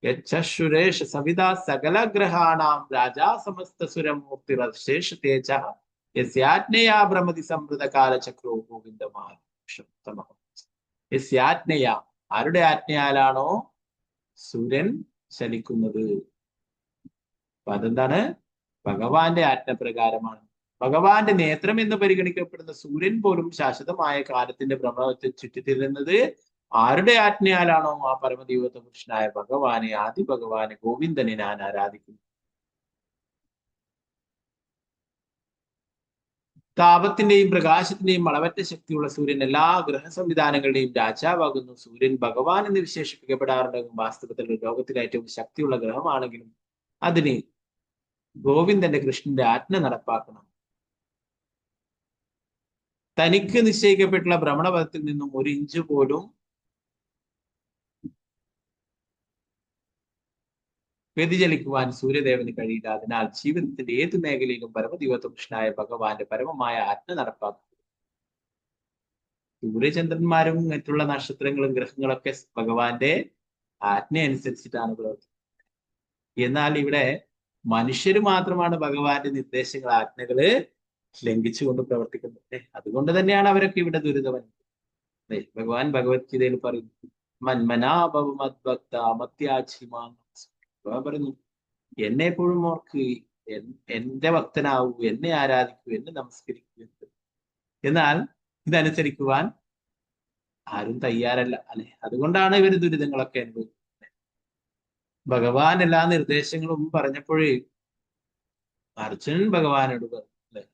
യച്ഛുരേഷ സവിതാ സകല ഗ്രഹാണാം രാജാ സമസ്ത സുരമൂർത്തിരശേഷ തേജ യസ്യാജ്ഞയാ ഭ്രമതി സംവൃത കാലചക്രോ ഗോവിന്ദമാ. യസ്യാജ്ഞയാ, ആരുടെ ആജ്ഞയാലാണോ സൂര്യൻ ചലിക്കുന്നത്, അപ്പൊ അതെന്താണ്, ഭഗവാന്റെ ആജ്ഞപ്രകാരമാണ്. ഭഗവാന്റെ നേത്രം എന്ന് പരിഗണിക്കപ്പെടുന്ന സൂര്യൻ പോലും ശാശ്വതമായ കാലത്തിന്റെ ഭ്രമണത്തെ ചുറ്റിത്തിരുന്നത് ആരുടെ ആജ്ഞയാലാണോ ആ പരമദൈവത പുരുഷനായ ഭഗവാനെ, ആദി ഭഗവാനെ, ഗോവിന്ദനെ ഞാൻ ആരാധിക്കുന്നു. താപത്തിന്റെയും പ്രകാശത്തിന്റെയും അളവറ്റ ശക്തിയുള്ള സൂര്യൻ എല്ലാ ഗ്രഹ സംവിധാനങ്ങളുടെയും രാജാവാകുന്നു. സൂര്യൻ ഭഗവാൻ എന്ന് വിശേഷിപ്പിക്കപ്പെടാറുണ്ടെങ്കിലും വാസ്തവത്തിൽ ലോകത്തിലെ ഏറ്റവും ശക്തിയുള്ള ഗ്രഹമാണെങ്കിലും അതിന് ഗോവിന്ദന്റെ കൃഷ്ണന്റെ ആജ്ഞ നടപ്പാക്കണം. തനിക്ക് നിശ്ചയിക്കപ്പെട്ടുള്ള ഭ്രമണപഥത്തിൽ നിന്നും ഒരു ഇഞ്ച് പോലും വ്യതിചലിക്കുവാൻ സൂര്യദേവന് കഴിയില്ല. അതിനാൽ ജീവിതത്തിന്റെ ഏത് മേഖലയിലും പരമദിവ്യപുരുഷനായ ഭഗവാന്റെ പരമമായ ആജ്ഞ നടപ്പാക്കും. സൂര്യചന്ദ്രന്മാരും മറ്റുള്ള നക്ഷത്രങ്ങളും ഗ്രഹങ്ങളൊക്കെ ഭഗവാന്റെ ആജ്ഞ അനുസരിച്ചിട്ടാണ് പ്രവർത്തിക്കുന്നത്. എന്നാൽ ഇവിടെ മനുഷ്യര് മാത്രമാണ് ഭഗവാന്റെ നിർദ്ദേശങ്ങൾ, ആജ്ഞകള് ലംഘിച്ചുകൊണ്ട് പ്രവർത്തിക്കുന്നത്. അതുകൊണ്ട് തന്നെയാണ് അവരൊക്കെ ഇവിടെ ദുരിതം. ഭഗവാൻ ഭഗവത്ഗീതയിൽ പറയുന്നു, മന്മനാഭവമദ്ഭക്ത മത്യാജിമാൻ പറഞ്ഞു, എന്നെ എപ്പോഴും ഓർക്ക്, എന്റെ ഭക്തനാവൂ, എന്നെ ആരാധിക്കൂ, എന്നെ നമസ്കരിക്കൂ. എന്നാൽ ഇതനുസരിക്കുവാൻ ആരും തയ്യാറല്ല അല്ലെ. അതുകൊണ്ടാണ് ഇവർ ദുരിതങ്ങളൊക്കെ അനുഭവിക്കുന്നത്. ഭഗവാൻ എല്ലാ നിർദ്ദേശങ്ങളും പറഞ്ഞപ്പോഴേ അർജുനൻ ഭഗവാനോട് പറഞ്ഞു, അല്ലെ,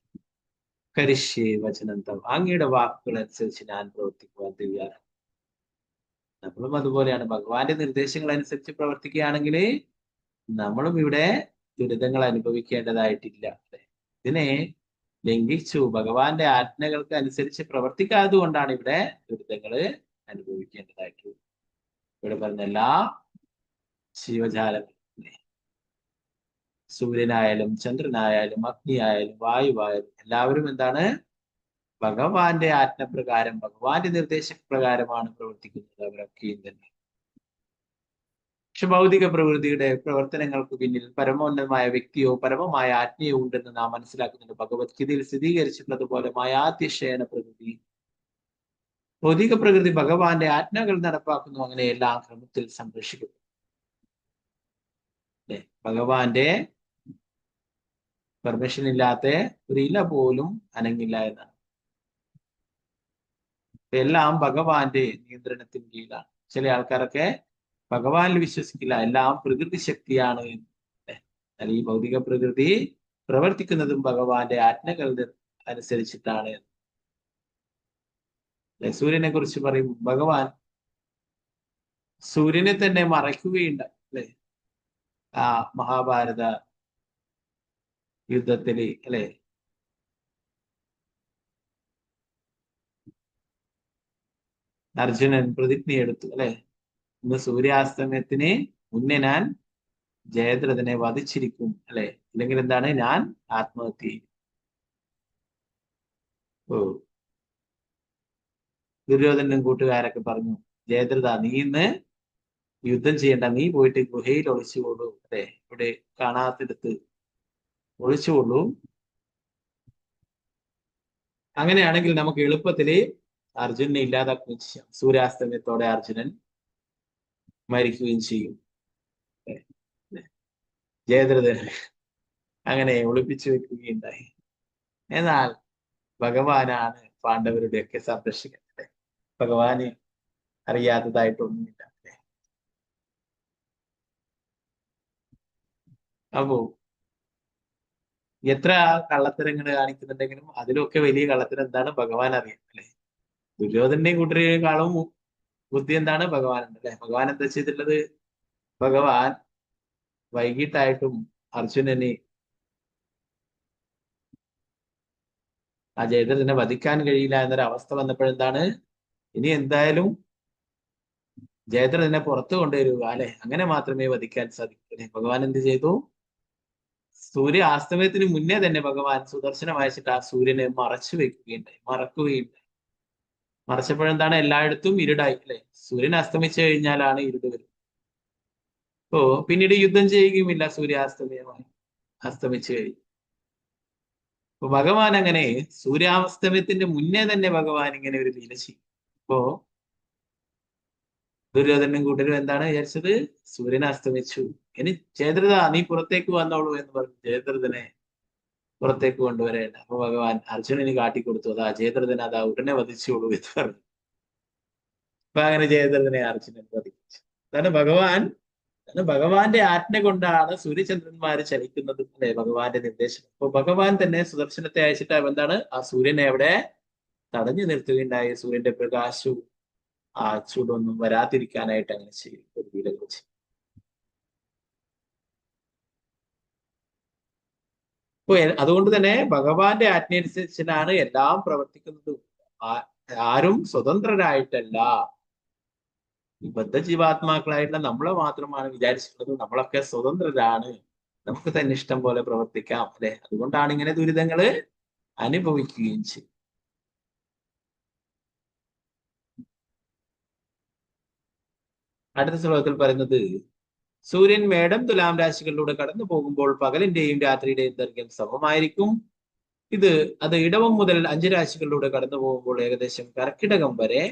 കരിഷ്യേ വചനന്തം, അങ്ങയുടെ വാക്കുകൾ അനുസരിച്ച് ഞാൻ പ്രവർത്തിക്കുവാൻ തയ്യാറാണ്. നമ്മളും അതുപോലെയാണ്. ഭഗവാന്റെ നിർദ്ദേശങ്ങൾ അനുസരിച്ച് പ്രവർത്തിക്കുകയാണെങ്കിൽ നമ്മളും ഇവിടെ ദുരിതങ്ങൾ അനുഭവിക്കേണ്ടതായിട്ടില്ല. അല്ലെ, ഇതിനെ ലംഘിച്ചു ഭഗവാന്റെ ആജ്ഞകൾക്ക് അനുസരിച്ച് പ്രവർത്തിക്കാത്തത് കൊണ്ടാണ് ഇവിടെ ദുരിതങ്ങൾ അനുഭവിക്കേണ്ടതായിട്ടുള്ളത്. ഇവിടെ പറഞ്ഞ എല്ലാ ജീവജാലങ്ങളും, സൂര്യനായാലും ചന്ദ്രനായാലും അഗ്നിയായാലും വായുവായാലും എല്ലാവരും എന്താണ്? ഭഗവാന്റെ ആജ്ഞപ്രകാരം, ഭഗവാന്റെ നിർദ്ദേശപ്രകാരമാണ് പ്രവർത്തിക്കുന്നത് അവരൊക്കെയും തന്നെ. പക്ഷെ ഭൗതിക പ്രകൃതിയുടെ പ്രവർത്തനങ്ങൾക്ക് പിന്നിൽ പരമോന്നതമായ വ്യക്തിയോ പരമമായ ആജ്ഞയോ ഉണ്ടെന്ന് നാം മനസ്സിലാക്കുന്നുണ്ട്. ഭഗവത്ഗീതയിൽ സ്ഥിരീകരിച്ചിട്ടുള്ളതുപോലെ മായാതിശയന പ്രകൃതി, ഭൗതിക പ്രകൃതി ഭഗവാന്റെ ആജ്ഞകൾ നടപ്പാക്കുന്നു. അങ്ങനെ എല്ലാ ക്രമത്തിൽ സംരക്ഷിക്കുന്നു. അല്ലെ, ഭഗവാന്റെ പെർമിഷൻ ഇല്ലാത്ത ഒരു ഇല പോലും അനങ്ങില്ല എന്നാണ്. എല്ലാം ഭഗവാന്റെ നിയന്ത്രണത്തിന് കീഴിലാണ്. ചില ആൾക്കാരൊക്കെ ഭഗവാനിൽ വിശ്വസിക്കില്ല, എല്ലാം പ്രകൃതി ശക്തിയാണ്. എന്നാൽ ഈ ഭൗതിക പ്രകൃതി പ്രവർത്തിക്കുന്നതും ഭഗവാന്റെ ആജ്ഞകൾ അനുസരിച്ചിട്ടാണ്. സൂര്യനെ കുറിച്ച് പറയും, ഭഗവാൻ സൂര്യനെ തന്നെ മറയ്ക്കുകയുണ്ട്. അല്ലെ, ആ മഹാഭാരത യുദ്ധത്തില് അല്ലെ, അർജുനൻ പ്രതിജ്ഞയെടുത്തു, അല്ലെ, ഇന്ന് സൂര്യാസ്തമയത്തിന് മുന്നേ ഞാൻ ജയദ്രഥനെ വധിച്ചിരിക്കും, അല്ലെ, അല്ലെങ്കിൽ എന്താണ്, ഞാൻ ആത്മഹത്യ ചെയ്യും. ഓ, ദുര്യോധനും കൂട്ടുകാരൊക്കെ പറഞ്ഞു, ജയദ്രഥ, നീ ഇന്ന് യുദ്ധം ചെയ്യണ്ട, നീ പോയിട്ട് ഗുഹയിൽ ഒളിച്ചുകൊള്ളൂ, അല്ലെ, ഇവിടെ കാണാത്തിടത്ത് ഒളിച്ചുകൊള്ളൂ. അങ്ങനെയാണെങ്കിൽ നമുക്ക് എളുപ്പത്തില് അർജുനനെ ഇല്ലാതാക്കുകയും ചെയ്യാം. സൂര്യാസ്തമയത്തോടെ അർജുനൻ മരിക്കുകയും ചെയ്യും. ജയദ്രഥൻ അങ്ങനെ ഒളിപ്പിച്ചു വെക്കുകയുണ്ടായി. എന്നാൽ ഭഗവാനാണ് പാണ്ഡവരുടെയൊക്കെ സംരക്ഷിക്കുന്നത്. ഭഗവാന് അറിയാത്തതായിട്ടൊന്നുമില്ല. അപ്പോ എത്ര കള്ളത്തരങ്ങൾ കാണിക്കുന്നുണ്ടെങ്കിലും അതിലൊക്കെ വലിയ കള്ളത്തരം എന്താണ്? ഭഗവാൻ അറിയാം, അല്ലെ. ദുര്യോധന്റെയും കൂട്ടരെക്കാളും ബുദ്ധി എന്താണ്? ഭഗവാനുണ്ട്, അല്ലെ. ഭഗവാൻ എന്താ ചെയ്തിട്ടുള്ളത്? ഭഗവാൻ വൈകിട്ടായിട്ടും അർജുനന് ആ ജയദ്രഥനെ വധിക്കാൻ കഴിയില്ല എന്നൊരു അവസ്ഥ വന്നപ്പോഴെന്താണ്? ഇനി എന്തായാലും ജയദ്രഥനെ പുറത്തു കൊണ്ടുവരിക, അല്ലെ, അങ്ങനെ മാത്രമേ വധിക്കാൻ സാധിക്കൂ, അല്ലെ. ഭഗവാൻ എന്ത് ചെയ്തു? സൂര്യ അസ്തമയത്തിന് മുന്നേ തന്നെ ഭഗവാൻ സുദർശനം അയച്ചിട്ട് ആ സൂര്യനെ മറച്ചു വെക്കുകയുണ്ടായി, മറക്കുകയുണ്ടായി. മറച്ചപ്പോഴെന്താണ്? എല്ലായിടത്തും ഇരുടായി, അല്ലെ. സൂര്യൻ അസ്തമിച്ചു കഴിഞ്ഞാലാണ് ഇരുട് വരുന്നത്. അപ്പോ പിന്നീട് യുദ്ധം ചെയ്യുകയുമില്ല, സൂര്യാസ്തമയമായി അസ്തമിച്ചു കഴിഞ്ഞു. അപ്പൊ ഭഗവാൻ അങ്ങനെ സൂര്യാസ്തമയത്തിന്റെ മുന്നേ തന്നെ ഭഗവാൻ ഇങ്ങനെ ഒരു ലീല ചെയ്യും. അപ്പോ ദുര്യോധനും കൂട്ടരും എന്താണ് വിചാരിച്ചത്? സൂര്യൻ അസ്തമിച്ചു, ഇനി ജയദ്രഥ നീ പുറത്തേക്ക് വന്നോളൂ എന്ന് പറഞ്ഞു ജയദ്രഥനെ പുറത്തേക്ക് കൊണ്ടുവരേണ്ട. അപ്പൊ ഭഗവാൻ അർജുനന് കാട്ടിക്കൊടുത്തു, അതാ ജയദ്രഥൻ അതാ ഉടനെ വധിച്ചോളൂ എന്ന് പറഞ്ഞു. അപ്പൊ അങ്ങനെ ജയദ്രഥനെ അർജുനൻ വധിച്ചു. അതാണ് ഭഗവാന്റെ ആജ്ഞ കൊണ്ടാണ് സൂര്യചന്ദ്രന്മാര് ചലിക്കുന്നത്, അല്ലെ, ഭഗവാന്റെ നിർദ്ദേശം. അപ്പൊ ഭഗവാൻ തന്നെ സുദർശനത്തെ അയച്ചിട്ട് എന്താണ്? ആ സൂര്യനെ അവിടെ തടഞ്ഞു നിർത്തുകയുണ്ടായി. സൂര്യന്റെ പ്രകാശവും ആ ചൂടൊന്നും വരാതിരിക്കാനായിട്ട് അങ്ങനെ ചെയ്യും, ഒരു ലീല വെച്ച്. അപ്പൊ അതുകൊണ്ട് തന്നെ ഭഗവാന്റെ ആജ്ഞ അനുസരിച്ചാണ് എല്ലാം പ്രവർത്തിക്കുന്നത്. ആരും സ്വതന്ത്രരായിട്ടല്ല. ഈ ബദ്ധജീവാത്മാക്കളായിട്ടുള്ള നമ്മളെ മാത്രമാണ് വിചാരിച്ചിട്ടുള്ളത് നമ്മളൊക്കെ സ്വതന്ത്രരാണ്, നമുക്ക് തന്നെ ഇഷ്ടം പോലെ പ്രവർത്തിക്കാം, അല്ലെ. അതുകൊണ്ടാണ് ഇങ്ങനെ ദുരിതങ്ങള് അനുഭവിക്കുകയും ചെയ്യും. അടുത്ത ശ്ലോകത്തിൽ പറയുന്നത്, സൂര്യൻ മേടം തുലാം രാശികളിലൂടെ കടന്നു പോകുമ്പോൾ പകലിന്റെയും രാത്രിയുടെയും ദൈർഘ്യം സമമായിരിക്കും. അത് ഇടവം മുതൽ 5 രാശികളിലൂടെ കടന്നു പോകുമ്പോൾ ഏകദേശം കർക്കിടകം വരെ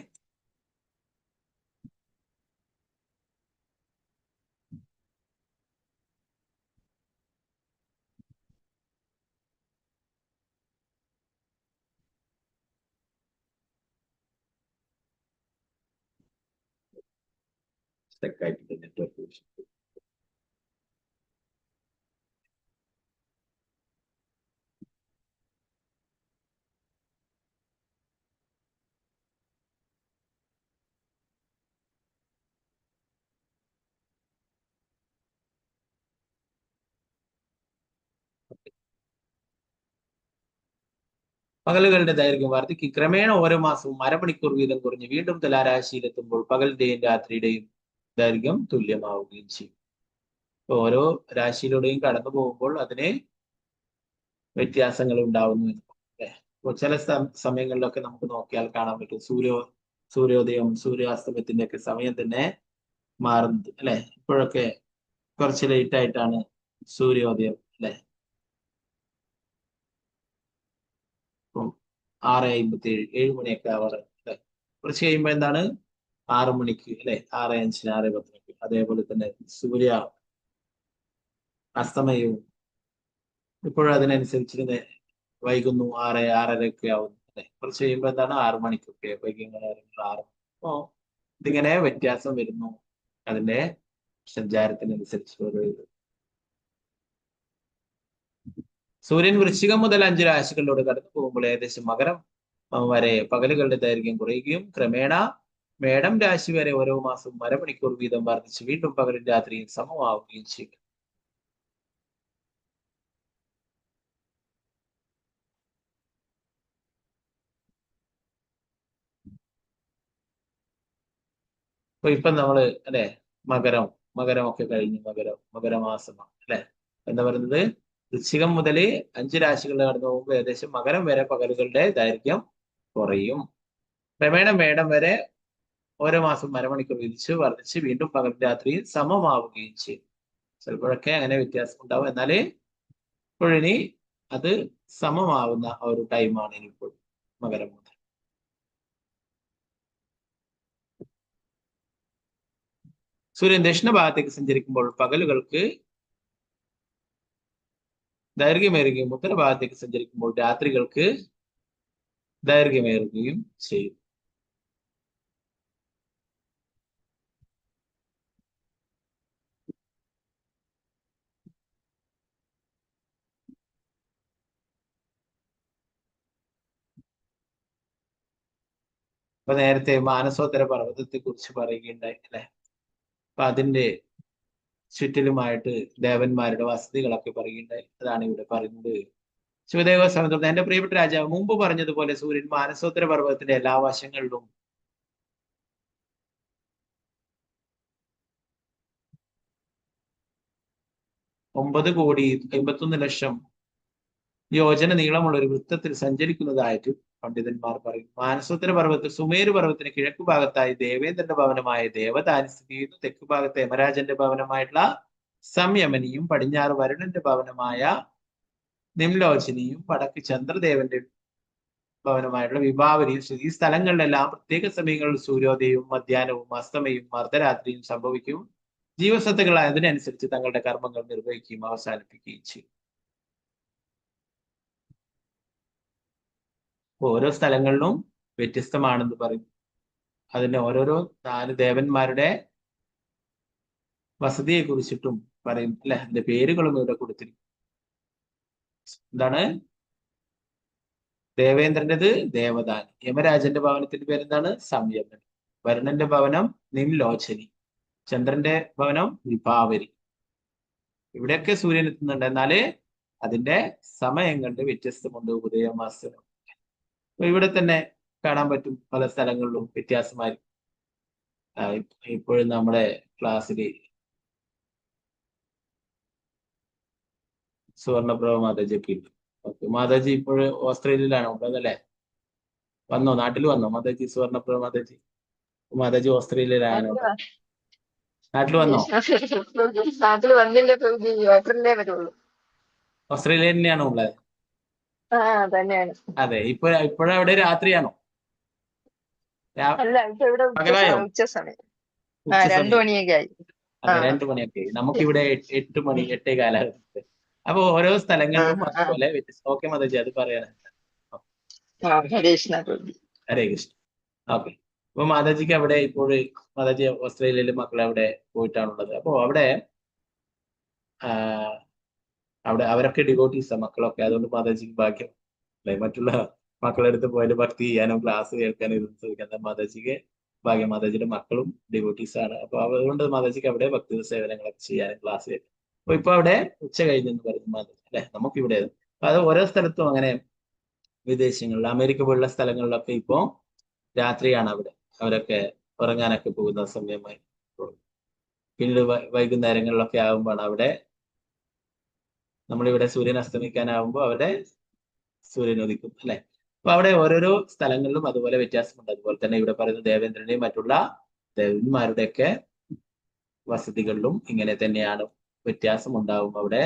സ്റ്റക്കായിട്ട് നെറ്റ്വർക്ക്. പകലുകളുടെ ദൈർഘ്യം വർദ്ധിക്കും. ക്രമേണ ഓരോ മാസവും അരമണിക്കൂർ വീതം കുറഞ്ഞ് വീണ്ടും തുലാരാശിയിലെത്തുമ്പോൾ പകലിന്റെയും രാത്രിയുടെയും ദൈർഘ്യം തുല്യമാവുകയും ചെയ്യും. ഓരോ രാശിയിലൂടെയും കടന്നു പോകുമ്പോൾ അതിന് വ്യത്യാസങ്ങൾ ഉണ്ടാവുന്നു. അപ്പോൾ ചില സമയങ്ങളിലൊക്കെ നമുക്ക് നോക്കിയാൽ കാണാൻ പറ്റും സൂര്യോദയം സൂര്യാസ്തമയത്തിന്റെ ഒക്കെ സമയം തന്നെ മാറുന്നത് അല്ലെ. ഇപ്പോഴൊക്കെ കുറച്ച് ലേറ്റ് ആയിട്ടാണ് സൂര്യോദയം അല്ലെ. 6:57 7 മണിയൊക്കെ ആവാറ് അല്ലെ. കുറച്ച് കഴിയുമ്പോൾ എന്താണ് 6 മണിക്ക് അല്ലെ, 6:05 6:10. അതേപോലെ തന്നെ സൂര്യ അസ്തമയവും ഇപ്പോഴും അതിനനുസരിച്ച് വൈകുന്നു. 6 6:30 ആവുന്നു അല്ലെ. കുറച്ച് കഴിയുമ്പോൾ എന്താണ് 6 മണിക്കൊക്കെ വൈകുന്നേരം 6. അപ്പോ ഇതിങ്ങനെ വ്യത്യാസം വരുന്നു അതിന്റെ സഞ്ചാരത്തിനനുസരിച്ച്. സൂര്യൻ വൃശ്ചികം മുതൽ 5 രാശികളിലൂടെ കടന്നു പോകുമ്പോൾ ഏകദേശം മകരം വരെ പകലുകളുടെ ദൈർഘ്യം കുറയുകയും ക്രമേണ മേടം രാശി വരെ ഓരോ മാസവും അരമണിക്കൂർ വീതം വർദ്ധിച്ച് വീണ്ടും പകലും രാത്രിയും സമമാവുകയും ചെയ്യും. അപ്പൊ ഇപ്പൊ നമ്മള് അല്ലെ മകരമൊക്കെ കഴിഞ്ഞ് മകരമാസമാണ് അല്ലെ. എന്താ പറയുന്നത്, വൃശ്ചികം മുതൽ 5 രാശികളിൽ കടന്നു പോകുമ്പോൾ ഏകദേശം മകരം വരെ പകലുകളുടെ ദൈർഘ്യം കുറയും. ക്രമേണ മേടം വരെ ഓരോ മാസം അരമണിക്കൂർ വർദ്ധിച്ച് വീണ്ടും പകൽ രാത്രി സമമാവുകയും ചെയ്യും. ചിലപ്പോഴൊക്കെ അങ്ങനെ വ്യത്യാസം ഉണ്ടാവും. എന്നാല് ഇപ്പോഴിനി അത് സമമാവുന്ന ഒരു ടൈമാണ് ഇനിയിപ്പോൾ മകരം മുതൽ. സൂര്യൻ ദക്ഷിണഭാഗത്തേക്ക് സഞ്ചരിക്കുമ്പോൾ പകലുകൾക്ക് ദൈർഘ്യമേറുകയും ഉത്തരഭാഗത്തേക്ക് സഞ്ചരിക്കുമ്പോൾ രാത്രികൾക്ക് ദൈർഘ്യമേറുകയും ചെയ്യും. അപ്പൊ നേരത്തെ മാനസോത്തര പർവ്വതത്തെ കുറിച്ച് പറയുകയുണ്ടായി അല്ലെ. അപ്പൊ അതിന്റെ ചുറ്റിലുമായിട്ട് ദേവന്മാരുടെ വസതികളൊക്കെ പറയുകയുണ്ടായി. അതാണ് ഇവിടെ പറയുന്നത്. ശിവദേവ സമയത്ത് എന്റെ പ്രിയപ്പെട്ട രാജാവ് മുമ്പ് പറഞ്ഞതുപോലെ സൂര്യൻ മാനസോത്തര പർവ്വതത്തിന്റെ എല്ലാ വശങ്ങളിലും $9,51,00,000 യോജന നീളമുള്ള ഒരു വൃത്തത്തിൽ സഞ്ചരിക്കുന്നതായിട്ട് പണ്ഡിതന്മാർ പറയും. മാനസോത്തര പർവ്വതത്തിൽ സുമേരു പർവ്വതത്തിന് കിഴക്കു ഭാഗത്തായി ദേവേന്ദ്രന്റെ ഭവനമായ ദേവതാനി സ്ഥിതി ചെയ്യുന്നു. തെക്കു ഭാഗത്ത് യമരാജന്റെ ഭവനമായിട്ടുള്ള സംയമനിയും പടിഞ്ഞാറ് വരുണന്റെ ഭവനമായ നിംലോചനിയും വടക്ക് ചന്ദ്രദേവന്റെ ഭവനമായിട്ടുള്ള വിഭാവരിയും ഈ സ്ഥലങ്ങളിലെല്ലാം പ്രത്യേക സമയങ്ങളിൽ സൂര്യോദയവും മധ്യാഹ്നവും അസ്തമയവും അർദ്ധരാത്രിയും സംഭവിക്കും. ജീവസത്തകളായ അതിനനുസരിച്ച് തങ്ങളുടെ കർമ്മങ്ങൾ നിർവഹിക്കുകയും അവസാനിപ്പിക്കുകയും ചെയ്യും. ഓരോ സ്ഥലങ്ങളിലും വ്യത്യസ്തമാണെന്ന് പറയും. അതിന്റെ ഓരോരോ 4 ദേവന്മാരുടെ വസതിയെ കുറിച്ചിട്ടും പറയും അല്ലെ. അതിന്റെ പേരുകളും ഇവിടെ കൊടുത്തിരിക്കും. എന്താണ്? ദേവേന്ദ്രന്റേത് ദേവതാനി, യമരാജന്റെ ഭവനത്തിന്റെ പേരെന്താണ്? സംയമനി, വരുണന്റെ ഭവനം നിംലോചനി, ചന്ദ്രന്റെ ഭവനം വിഭാവരി. ഇവിടെയൊക്കെ സൂര്യൻ എത്തുന്നുണ്ട്. എന്നാല് അതിന്റെ സമയങ്ങളുടെ വ്യത്യസ്തമുണ്ട്. ഉദയമാസം ഇവിടെ തന്നെ കാണാൻ പറ്റും. പല സ്ഥലങ്ങളിലും വ്യത്യാസമായി. ഇപ്പോഴും നമ്മുടെ ക്ലാസ്സില് സുവർണപ്രഭ മാതാജി ഒക്കെ ഉണ്ട്. ഓക്കെ, മാതാജി ഇപ്പോഴും ഓസ്ട്രേലിയയിലാണോ ഉള്ളത് അല്ലേ? വന്നോ, നാട്ടിൽ വന്നോ മാതാജി? സുവർണപ്രഭ മാതാജി ഓസ്ട്രേലിയയിലാണോ? നാട്ടിൽ വന്നോ? നാട്ടിൽ വന്നില്ല പ്രഭുജി, ഏപ്രിലേ വരുള്ളൂ. ഓസ്ട്രേലിയ തന്നെയാണോ ഉള്ളത്? തന്നെയാണ്. അതെ, ഇപ്പോഴവിടെ രാത്രിയാണോ? അല്ല, ഇപ്പൊ ഇവിടെ ഉച്ച സമയം 2 മണിയൊക്കെ ആയി. അതെ, 2 മണിയൊക്കെ ആയി. നമുക്കിവിടെ 8 മണി 8:15. അപ്പൊ ഓരോ സ്ഥലങ്ങളിലും അതുപോലെ വ്യത്യസ്തം. ഓക്കെ മാതാജി, അത് പറയാനാണ്. ഹരേ കൃഷ്ണ പ്രഭുജി. ഹരേ കൃഷ്ണ. ഓക്കെ, അപ്പൊ മാതാജിക്ക് അവിടെ ഇപ്പോൾ മാതാജി ഓസ്ട്രേലിയയിൽ മക്കളെ അവിടെ പോയിട്ടാണുള്ളത്. അപ്പൊ അവിടെ അവിടെ അവരൊക്കെ ഡിവോട്ടീസാ മക്കളൊക്കെ. അതുകൊണ്ട് മാതാജിക്ക് ഭാഗ്യം അല്ലെ, മറ്റുള്ള മക്കളുടെ അടുത്ത് പോയാലും ഭക്തി ചെയ്യാനോ ക്ലാസ് കേൾക്കാനോ ഇതൊന്നും ചോദിക്കാൻ മാതാജിക്ക് ഭാഗ്യം. മാതാജിയുടെ മക്കളും ഡിവോട്ടീസ് ആണ്. അപ്പൊ അതുകൊണ്ട് മാതാജിക്ക് അവിടെ ഭക്തി സേവനങ്ങളൊക്കെ ചെയ്യാനും ക്ലാസ് കേൾക്കാം. അപ്പൊ ഇപ്പൊ അവിടെ ഉച്ച കഴിഞ്ഞെന്ന് പറയുന്നു മാതാജി അല്ലെ. നമുക്കിവിടെ അപ്പൊ അത് ഓരോ സ്ഥലത്തും അങ്ങനെ, വിദേശങ്ങളിൽ അമേരിക്ക പോലുള്ള സ്ഥലങ്ങളിലൊക്കെ ഇപ്പോ രാത്രിയാണ് അവിടെ, അവരൊക്കെ ഉറങ്ങാനൊക്കെ പോകുന്ന സമയമായി. പിന്നീട് വൈകുന്നേരങ്ങളിലൊക്കെ ആകുമ്പോഴാണ് അവിടെ, നമ്മളിവിടെ സൂര്യൻ അസ്തമിക്കാനാവുമ്പോൾ അവിടെ സൂര്യൻ ഉദിക്കും അല്ലെ. അപ്പൊ അവിടെ ഓരോരോ സ്ഥലങ്ങളിലും അതുപോലെ വ്യത്യാസമുണ്ട്. അതുപോലെ തന്നെ ഇവിടെ പറയുന്ന ദേവേന്ദ്രന്റെയും മറ്റുള്ള ദേവന്മാരുടെയൊക്കെ വസതികളിലും ഇങ്ങനെ തന്നെയാണ്, വ്യത്യാസം ഉണ്ടാവും. അവിടെ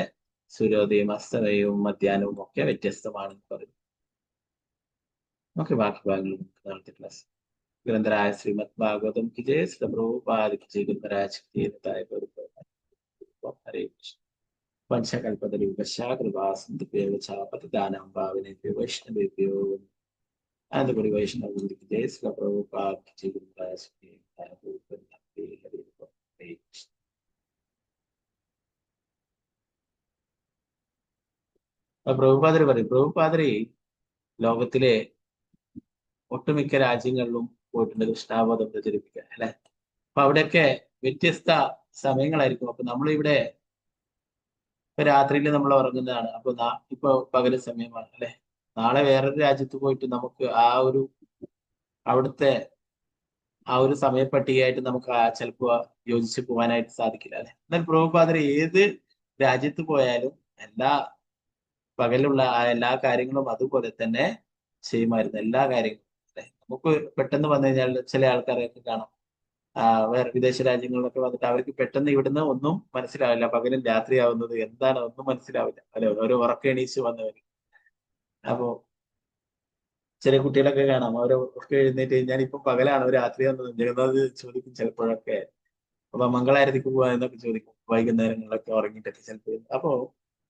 സൂര്യോദയം അസ്തമയവും മധ്യാഹ്നവും ഒക്കെ വ്യത്യസ്തമാണെന്ന് പറയും. ഓക്കെ, ബാക്കി ഭാഗങ്ങൾ നമുക്ക് നാളത്തെ ക്ലാസ്. ഗ്രന്ഥരായ ശ്രീമദ് ഭാഗവതം की जय, श्री प्रभुपाद की जय, गुरुमहाराज की जय, हरे कृष्ण। पंचकल्पतरुभ्यश्च कृपासिन्धुभ्यो च पतितानां पावनेभ्यो वैष्णवेभ्यो आनन्दपुरी वैष्णववृन्द की जय, श्री प्रभुपाद की जय, गुरुमहाराज की जय, हरे कृष्ण। പ്രഭുപാദര് പറയും, പ്രഭുപാദര് ലോകത്തിലെ ഒട്ടുമിക്ക രാജ്യങ്ങളിലും പോയിട്ടുണ്ട് കൃഷ്ണാബോധം പ്രചരിപ്പിക്കാൻ അല്ലെ. അപ്പൊ അവിടെയൊക്കെ വ്യത്യസ്ത സമയങ്ങളായിരിക്കും. അപ്പൊ നമ്മളിവിടെ ഇപ്പൊ രാത്രിയിൽ നമ്മൾ ഉറങ്ങുന്നതാണ്. അപ്പൊ ഇപ്പൊ പകല് സമയമാണ് അല്ലെ. നാളെ വേറൊരു രാജ്യത്ത് പോയിട്ട് നമുക്ക് അവിടുത്തെ ആ ഒരു സമയപ്പട്ടികയായിട്ട് നമുക്ക് ചിലപ്പോ യോജിച്ച് പോകാനായിട്ട് സാധിക്കില്ല അല്ലെ. എന്നാൽ പ്രഭുപാദര് ഏത് രാജ്യത്ത് പോയാലും പകലുള്ള എല്ലാ കാര്യങ്ങളും അതുപോലെ തന്നെ ചെയ്യുമായിരുന്നു, എല്ലാ കാര്യങ്ങളും അല്ലെ. നമുക്ക് പെട്ടെന്ന് വന്നു കഴിഞ്ഞാൽ ചില ആൾക്കാരെയൊക്കെ കാണാം, വേറെ വിദേശ രാജ്യങ്ങളിലൊക്കെ വന്നിട്ട് അവർക്ക് പെട്ടെന്ന് ഇവിടുന്ന് ഒന്നും മനസ്സിലാവില്ല, പകലും രാത്രിയാവുന്നത് എന്താണ് ഒന്നും മനസ്സിലാവില്ല അല്ലെ, ഓരോ ഉറക്കെണീച്ച് വന്നവര്. അപ്പോ ചില കുട്ടികളൊക്കെ കാണാം, അവരെ ഒക്കെ എഴുന്നേറ്റ് കഴിഞ്ഞാൽ ഇപ്പൊ പകലാണോ രാത്രിയാണോ ജഗന്നാഥ് ചോദിക്കും ചിലപ്പോഴൊക്കെ. അപ്പൊ മംഗളാരതിക്ക് പോവാ എന്നൊക്കെ ചോദിക്കും വൈകുന്നേരങ്ങളിലൊക്കെ ഉറങ്ങിയിട്ടൊക്കെ ചിലപ്പോൾ. അപ്പോ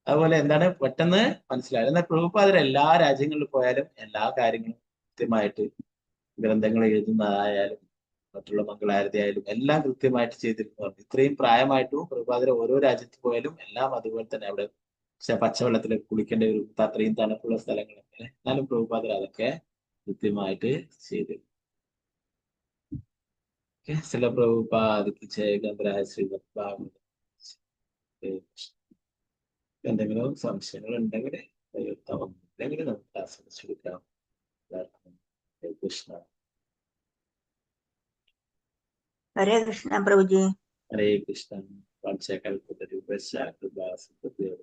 അതുപോലെ എന്താണ് പെട്ടെന്ന് മനസ്സിലാവില്ല. എന്നാൽ പ്രഭുപാദർ എല്ലാ രാജ്യങ്ങളിൽ പോയാലും എല്ലാ കാര്യങ്ങളും കൃത്യമായിട്ട്, ഗ്രന്ഥങ്ങൾ എഴുതുന്നതായാലും മറ്റുള്ള മംഗളാരതി ആയാലും എല്ലാം കൃത്യമായിട്ട് ചെയ്തിരുന്നു. ഇത്രയും പ്രായമായിട്ടും പ്രഭുപാദർ ഓരോ രാജ്യത്ത് പോയാലും എല്ലാം അതുപോലെ തന്നെ. അവിടെ പച്ചവെള്ളത്തിൽ കുളിക്കേണ്ട ഒരു അത്രയും തണുപ്പുള്ള സ്ഥലങ്ങളൊക്കെ, എന്നാലും പ്രഭുപാദർ അതൊക്കെ കൃത്യമായിട്ട് ചെയ്തിരുന്നു. ചില പ്രഭുപാദക്ക് ജയഗ്രന്ഥരായ ശ്രീമദ് ഭാഗവതം. എന്തെങ്കിലും സംശയങ്ങൾ ഉണ്ടെങ്കിൽ നമുക്ക് ആസ്വദിച്ചെടുക്കാം. കൃഷ്ണ. ഹരേ കൃഷ്ണ പ്രഭുജി. ഹരേ കൃഷ്ണ. പഞ്ചകൽപ്പതരുഭ്യശ്ച കൃപാസിന്ധുഭ്യശ്ച